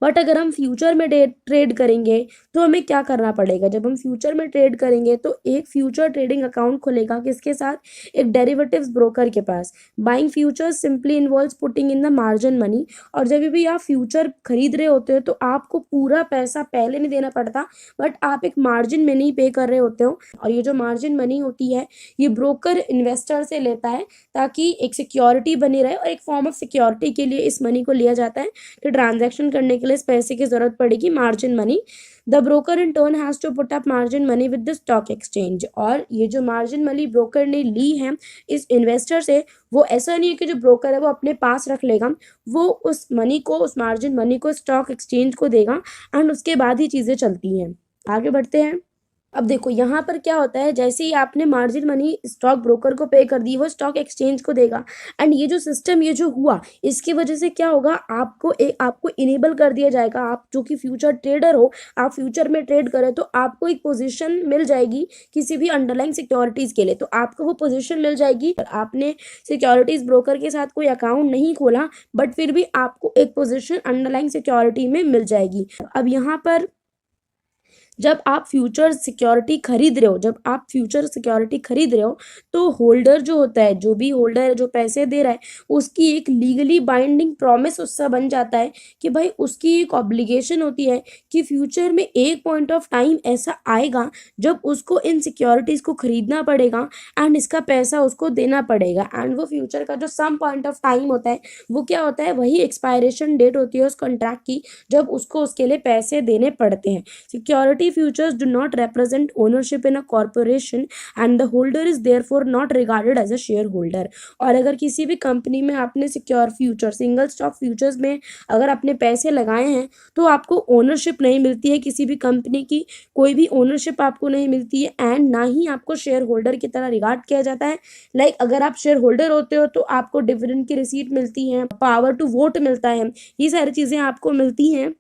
बट अगर हम फ्यूचर में ट्रेड करेंगे तो हमें क्या करना पड़ेगा। जब हम फ्यूचर में ट्रेड करेंगे तो एक फ्यूचर ट्रेडिंग अकाउंट खुलेगा किसके साथ, एक डेरिवेटिव्स ब्रोकर के पास। Buying futures simply involves putting in the margin money. और जब भी आप फ्यूचर खरीद रहे होते हो तो आपको पूरा पैसा पहले नहीं देना पड़ता, बट आप एक मार्जिन मनी पे कर रहे होते हो। और ये जो मार्जिन मनी होती है ये ब्रोकर इन्वेस्टर से लेता है ताकि एक सिक्योरिटी बनी रहे, और एक फॉर्म ऑफ सिक्योरिटी के लिए इस मनी को लिया जाता है कि ट्रांजैक्शन करने के लिए इस पैसे की जरूरत पड़ेगी, margin money. The broker in turn has to put up margin money with the stock exchange. और ये जो मार्जिन मनी ब्रोकर ने ली है इस इन्वेस्टर से, वो ऐसा नहीं है कि जो ब्रोकर है वो अपने पास रख लेगा, वो उस मनी को, उस मार्जिन मनी को स्टॉक एक्सचेंज को देगा, एंड उसके बाद ही चीज़ें चलती हैं। आगे बढ़ते हैं। अब देखो यहाँ पर क्या होता है, जैसे ही आपने मार्जिन मनी स्टॉक ब्रोकर को पे कर दी, वो स्टॉक एक्सचेंज को देगा। एंड ये जो सिस्टम ये जो हुआ, इसकी वजह से क्या होगा, आपको इनेबल कर दिया जाएगा। आप जो कि फ्यूचर ट्रेडर हो, आप फ्यूचर में ट्रेड करें तो आपको एक पोजीशन मिल जाएगी किसी भी अंडरलाइंग सिक्योरिटीज़ के लिए। तो आपको वो पोजीशन मिल जाएगी। आपने सिक्योरिटीज़ ब्रोकर के साथ कोई अकाउंट नहीं खोला, बट फिर भी आपको एक पोजीशन अंडरलाइंग सिक्योरिटी में मिल जाएगी। अब यहाँ पर जब आप फ्यूचर सिक्योरिटी खरीद रहे हो, जब आप फ्यूचर सिक्योरिटी खरीद रहे हो, तो होल्डर जो होता है, जो भी होल्डर है, जो पैसे दे रहा है, उसकी एक लीगली बाइंडिंग प्रॉमिस उससे बन जाता है कि भाई उसकी एक ऑब्लिगेशन होती है कि फ्यूचर में एक पॉइंट ऑफ टाइम ऐसा आएगा जब उसको इन सिक्योरिटीज को खरीदना पड़ेगा एंड इसका पैसा उसको देना पड़ेगा। एंड वो फ्यूचर का जो सम पॉइंट ऑफ टाइम होता है वो क्या होता है, वही एक्सपायरेशन डेट होती है उस कॉन्ट्रैक्ट की, जब उसको उसके लिए पैसे देने पड़ते हैं। Security futures do not represent ownership in a corporation and the holder is therefore not regarded as a shareholder। और अगर किसी भी कंपनी में आपने secure future, single stock futures में अगर आपने पैसे लगाए हैं तो आपको ओनरशिप नहीं मिलती है किसी भी कंपनी की, कोई भी ओनरशिप आपको नहीं मिलती है एंड ना ही आपको शेयर होल्डर की तरह रिगार्ड किया जाता है। लाइक अगर आप शेयर होल्डर होते हो तो आपको डिविडेंड की रिसीट मिलती है, पावर टू वोट मिलता है, ये सारी चीज़ें आपको मिलती हैं।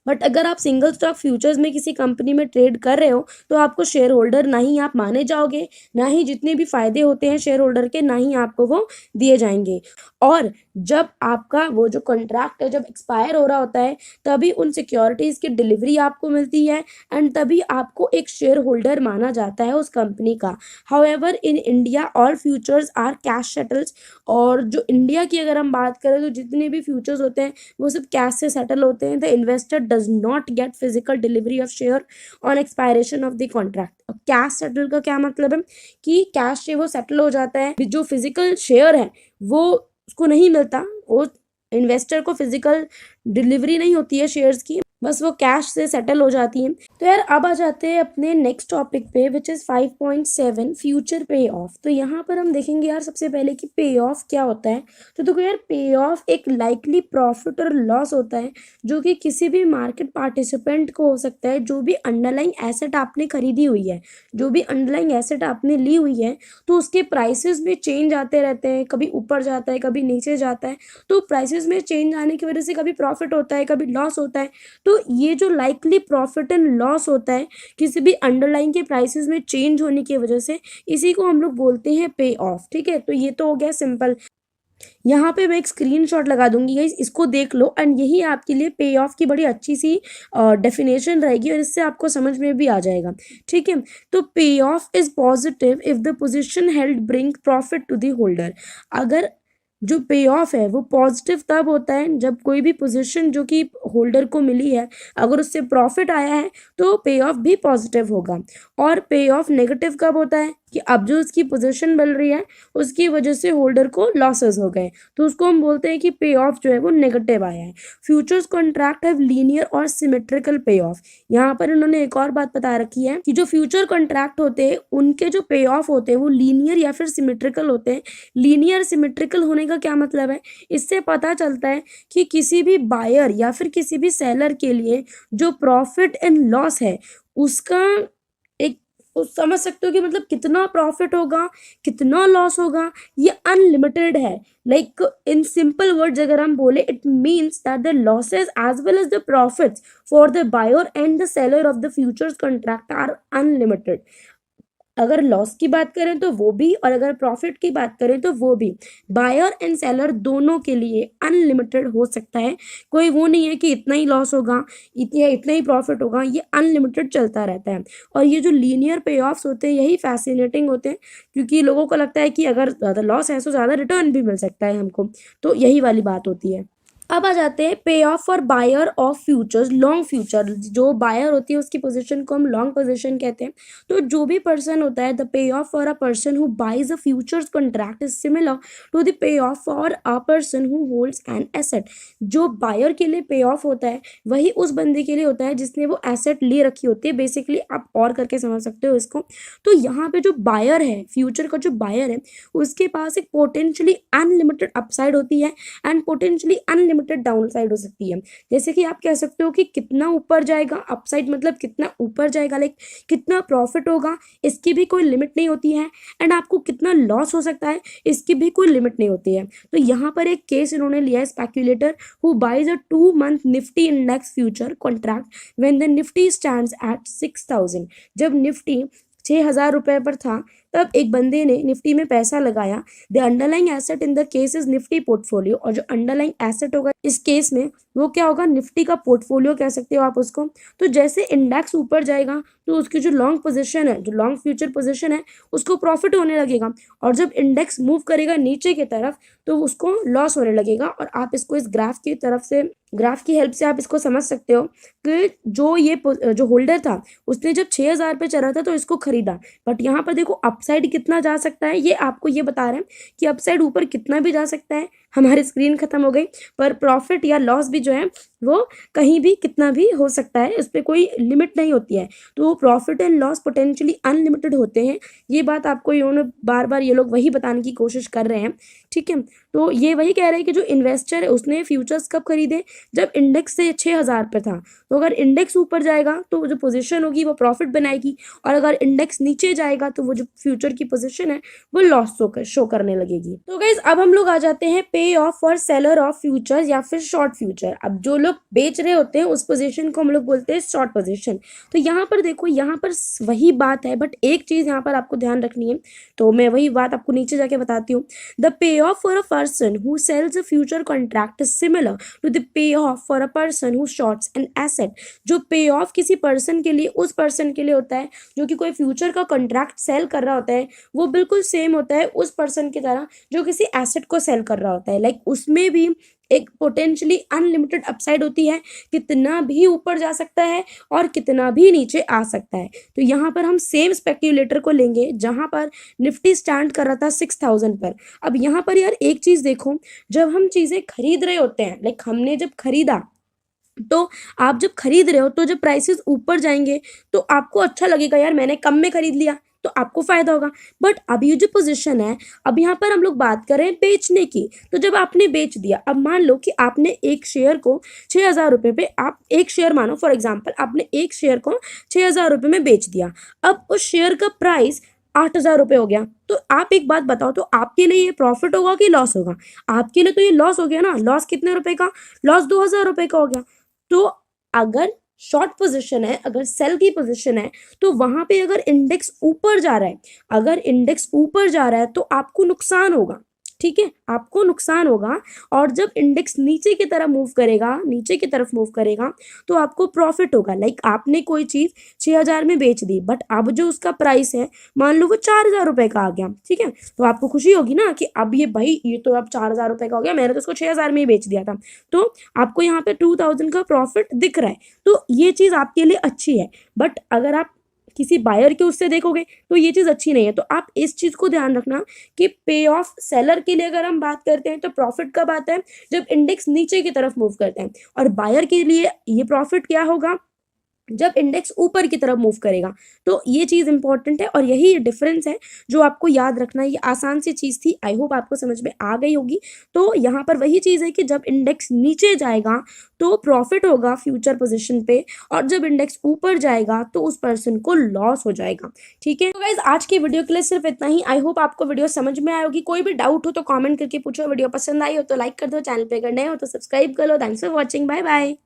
बट अगर आप सिंगल स्टॉक फ्यूचर्स में किसी कंपनी में ट्रेड कर रहे हो तो आपको शेयर होल्डर ना ही आप माने जाओगे, ना ही जितने भी फायदे होते हैं शेयर होल्डर के ना ही आपको वो दिए जाएंगे। और जब आपका वो जो कॉन्ट्रैक्ट है जब एक्सपायर हो रहा होता है तभी उन सिक्योरिटीज़ की डिलीवरी आपको मिलती है एंड तभी आपको एक शेयर होल्डर माना जाता है उस कंपनी का। However in India all futures are cash settles. और जो इंडिया की अगर हम बात करें तो जितने भी फ्यूचर्स होते हैं वो सब कैश से सेटल होते हैं। The investor does not gate physical delivery of share on expiration of the contract. Cash settle का क्या मतलब है कि कैश से वो सेटल हो जाता है, जो फिजिकल शेयर है वो उसको नहीं मिलता, वो इन्वेस्टर को फिजिकल डिलीवरी नहीं होती है शेयर्स की, बस वो कैश से सेटल हो जाती हैं। तो यार अब आ जाते हैं अपने नेक्स्ट टॉपिक पे विच इज़ 5.7 फ्यूचर पे ऑफ। तो यहाँ पर हम देखेंगे यार सबसे पहले कि पे ऑफ क्या होता है। तो देखो यार पे ऑफ एक लाइकली प्रॉफिट और लॉस होता है जो कि किसी भी मार्केट पार्टिसिपेंट को हो सकता है। जो भी अंडरलाइंग एसेट आपने खरीदी हुई है, जो भी अंडरलाइंग एसेट आपने ली हुई है, तो उसके प्राइसेस में चेंज आते रहते हैं, कभी ऊपर जाता है कभी नीचे जाता है। तो प्राइसेस में चेंज आने की वजह से कभी प्रॉफिट होता है कभी लॉस होता है। तो ये जो लाइकली प्रॉफिट एंड लॉस होता है किसी भी अंडरलाइन के प्राइसेस में चेंज होने की वजह से, इसी को हम लोग बोलते हैं पे ऑफ। ठीक है, तो ये तो हो गया सिंपल। यहाँ पे मैं एक स्क्रीनशॉट लगा दूंगी गाइस, इसको देख लो एंड यही आपके लिए पे ऑफ की बड़ी अच्छी सी डेफिनेशन रहेगी और इससे आपको समझ में भी आ जाएगा। ठीक है, तो payoff is positive if the position held bring profit to the holder. अगर जो पे ऑफ है वो पॉजिटिव तब होता है जब कोई भी पोजीशन जो कि होल्डर को मिली है अगर उससे प्रॉफिट आया है तो पे ऑफ भी पॉजिटिव होगा। और पे ऑफ नेगेटिव कब होता है कि अब जो उसकी पोजीशन मिल रही है उसकी वजह से होल्डर को लॉसेस हो गए, तो उसको हम बोलते हैं कि पे ऑफ जो है वो नेगेटिव आया है। फ्यूचर्स कॉन्ट्रैक्ट हैव लीनियर और सिमेट्रिकल पे ऑफ। यहाँ पर इन्होंने एक और बात बता रखी है कि जो फ्यूचर कॉन्ट्रैक्ट होते हैं उनके जो पे ऑफ होते हैं वो लीनियर या फिर सिमेट्रिकल होते हैं। लीनियर सिमेट्रिकल होने का क्या मतलब है, इससे पता चलता है कि किसी भी बायर या फिर किसी भी सेलर के लिए जो प्रॉफिट एंड लॉस है उसका एक उस समझ सकते हो कि मतलब कितना प्रॉफिट होगा कितना लॉस होगा, ये अनलिमिटेड है। लाइक इन सिंपल वर्ड्स अगर हम बोले it means that the losses as well as the profits for the buyer and the seller of the futures contract are unlimited. अगर लॉस की बात करें तो वो भी और अगर प्रॉफिट की बात करें तो वो भी, बायर एंड सेलर दोनों के लिए अनलिमिटेड हो सकता है। कोई वो नहीं है कि इतना ही लॉस होगा इतना ही प्रॉफिट होगा, ये अनलिमिटेड चलता रहता है। और ये जो लीनियर पे ऑफ्स होते हैं यही फैसिनेटिंग होते हैं क्योंकि लोगों को लगता है कि अगर ज़्यादा लॉस है तो ज़्यादा रिटर्न भी मिल सकता है हमको, तो यही वाली बात होती है। अब आ जाते हैं payoff for buyer of futures long future. जो बायर होती है उसकी पोजीशन को हम लॉन्ग पोजीशन कहते हैं। तो जो भी पर्सन होता है the payoff for a person who buys a futures contract is similar to the payoff for a person who holds an asset. जो बायर के लिए पे ऑफ होता है वही उस बंदे के लिए होता है जिसने वो एसेट ले रखी होती है। बेसिकली आप और करके समझ सकते हो इसको। तो यहाँ पे जो बायर है, फ्यूचर का जो बायर है, उसके पास एक पोटेंशियली अनलिमिटेड अपसाइड होती है and potentially unlimited down side हो सकती है। जैसे कि आप कह सकते हो कि कितना ऊपर जाएगा, अपसाइड मतलब कितना ऊपर जाएगा, लाइक कितना प्रॉफिट होगा इसकी भी कोई लिमिट नहीं होती है एंड आपको कितना लॉस हो सकता है इसकी भी कोई लिमिट नहीं होती है। तो यहाँ पर एक केस इन्होंने लिया है, speculator who buys a 2 month Nifty index future contract when the Nifty stands at 6000। जब निफ्टी 6000 रुपये पर था तब एक बंदे ने निफ्टी में पैसा लगाया। The underlying asset in the case is Nifty portfolio, और जो अंडरलाइंग एसेट होगा इस केस में वो क्या होगा, निफ्टी का पोर्टफोलियो कह सकते हो आप उसको। तो जैसे इंडेक्स ऊपर जाएगा तो उसकी जो लॉन्ग पोजीशन है, जो लॉन्ग फ्यूचर पोजीशन है, उसको प्रॉफिट होने लगेगा, और जब इंडेक्स मूव करेगा नीचे की तरफ तो उसको लॉस होने लगेगा। और आप इसको इस ग्राफ की तरफ से, ग्राफ की हेल्प से आप इसको समझ सकते हो कि जो होल्डर था उसने जब 6000 पे चला था तो इसको खरीदा, बट यहाँ पर देखो अपसाइड कितना जा सकता है, ये आपको ये बता रहे हैं कि अपसाइड ऊपर कितना भी जा सकता है। हमारी स्क्रीन खत्म हो गई, पर प्रॉफिट या लॉस भी जो है वो कहीं भी कितना भी हो सकता है, इस पर कोई लिमिट नहीं होती है। तो profit and loss potentially unlimited होते हैं, ये बात आपको इन्होंने बार बार ये लोग वही बताने की कोशिश कर रहे हैं, ठीक है। तो ये वही कह रहे हैं कि जो इन्वेस्टर है उसने फ्यूचर्स कब खरीदे, जब इंडेक्स से 6000 पे था। तो अगर इंडेक्स ऊपर जाएगा तो जो पोजीशन होगी वो प्रॉफिट बनाएगी, और अगर इंडेक्स नीचे जाएगा तो वो जो फ्यूचर की पोजीशन है वो लॉस शो करने लगेगी। तो गाइज अब हम लोग आ जाते हैं payoff for seller of future या फिर शॉर्ट फ्यूचर। अब जो लोग बेच रहे होते हैं उस पोजीशन को हम लोग बोलते हैं शॉर्ट पोजीशन। तो यहाँ पर देखो, यहाँ पर वही बात है, बट एक चीज यहाँ पर आपको ध्यान रखनी है, तो मैं वही बात आपको नीचे जाके बताती हूँ। The payoff for a person who sells a future contract is similar to the payoff for a person who shorts an asset. जो पे ऑफ किसी पर्सन के लिए उस पर्सन के लिए होता है जो कि कोई फ्यूचर का कॉन्ट्रैक्ट सेल कर रहा होता है, वो बिल्कुल सेम होता है उस पर्सन की तरह जो किसी एसेट को सेल कर रहा होता है। लाइक उसमें भी एक पोटेंशियली अनलिमिटेड अपसाइड होती है, कितना भी ऊपर जा सकता है और कितना भी नीचे आ सकता है। तो यहाँ पर हम सेम स्पेक्यूलेटर को लेंगे जहाँ पर निफ्टी स्टैंड कर रहा था 6000 पर। अब यहाँ पर यार एक चीज देखो, जब हम चीजें खरीद रहे होते हैं, लाइक हमने जब खरीदा, तो आप जब खरीद रहे हो तो जब प्राइसेस ऊपर जाएंगे तो आपको अच्छा लगेगा, यार मैंने कम में खरीद लिया तो आपको फायदा होगा। बट अभी ये जो पोजीशन है, अब यहाँ पर हम लोग बात कर रहे हैं बेचने की। तो जब आपने बेच दिया, अब मान लो कि आपने एक शेयर को 6000 रुपये पे, आप एक शेयर मानो फॉर एग्जाम्पल, आपने एक शेयर को 6000 रुपये में बेच दिया। अब उस शेयर का प्राइस 8000 रुपये हो गया। तो आप एक बात बताओ, तो आपके लिए ये प्रॉफिट होगा कि लॉस होगा? आपके लिए तो ये लॉस हो गया ना। लॉस कितने रुपए का? लॉस 2000 रुपये का हो गया। तो अगर शॉर्ट पोजीशन है, अगर सेल की पोजीशन है, तो वहां पे अगर इंडेक्स ऊपर जा रहा है, अगर इंडेक्स ऊपर जा रहा है तो आपको नुकसान होगा, ठीक है, आपको नुकसान होगा। और जब इंडेक्स नीचे की तरफ मूव करेगा, नीचे की तरफ मूव करेगा, तो आपको प्रॉफिट होगा। लाइक आपने कोई चीज 6000 में बेच दी, बट अब जो उसका प्राइस है मान लो वो 4000 रुपए का आ गया, ठीक है, तो आपको खुशी होगी ना कि अब ये भाई ये तो अब 4000 रुपए का हो गया, मैंने तो उसको 6000 में ही बेच दिया था। तो आपको यहाँ पे 2000 का प्रॉफिट दिख रहा है, तो ये चीज आपके लिए अच्छी है। बट अगर आप किसी बायर के उससे देखोगे तो ये चीज अच्छी नहीं है। तो आप इस चीज को ध्यान रखना कि पे ऑफ सेलर के लिए अगर हम बात करते हैं तो प्रॉफिट कब आता है, जब इंडेक्स नीचे की तरफ मूव करते हैं, और बायर के लिए ये प्रॉफिट क्या होगा, जब इंडेक्स ऊपर की तरफ मूव करेगा। तो ये चीज इंपॉर्टेंट है और यही डिफरेंस है जो आपको याद रखना है। ये आसान सी चीज थी, आई होप आपको समझ में आ गई होगी। तो यहाँ पर वही चीज है कि जब इंडेक्स नीचे जाएगा तो प्रॉफिट होगा फ्यूचर पोजीशन पे, और जब इंडेक्स ऊपर जाएगा तो उस पर्सन को लॉस हो जाएगा, ठीक है। तो गाइज आज की वीडियो के लिए सिर्फ इतना ही। आई होप आपको वीडियो समझ में आएगी। कोई भी डाउट हो तो कॉमेंट करके पूछो। वीडियो पसंद आई हो तो लाइक कर दो, चैनल पे अगर नए हो तो सब्सक्राइब कर लो। Thanks for watching, bye bye.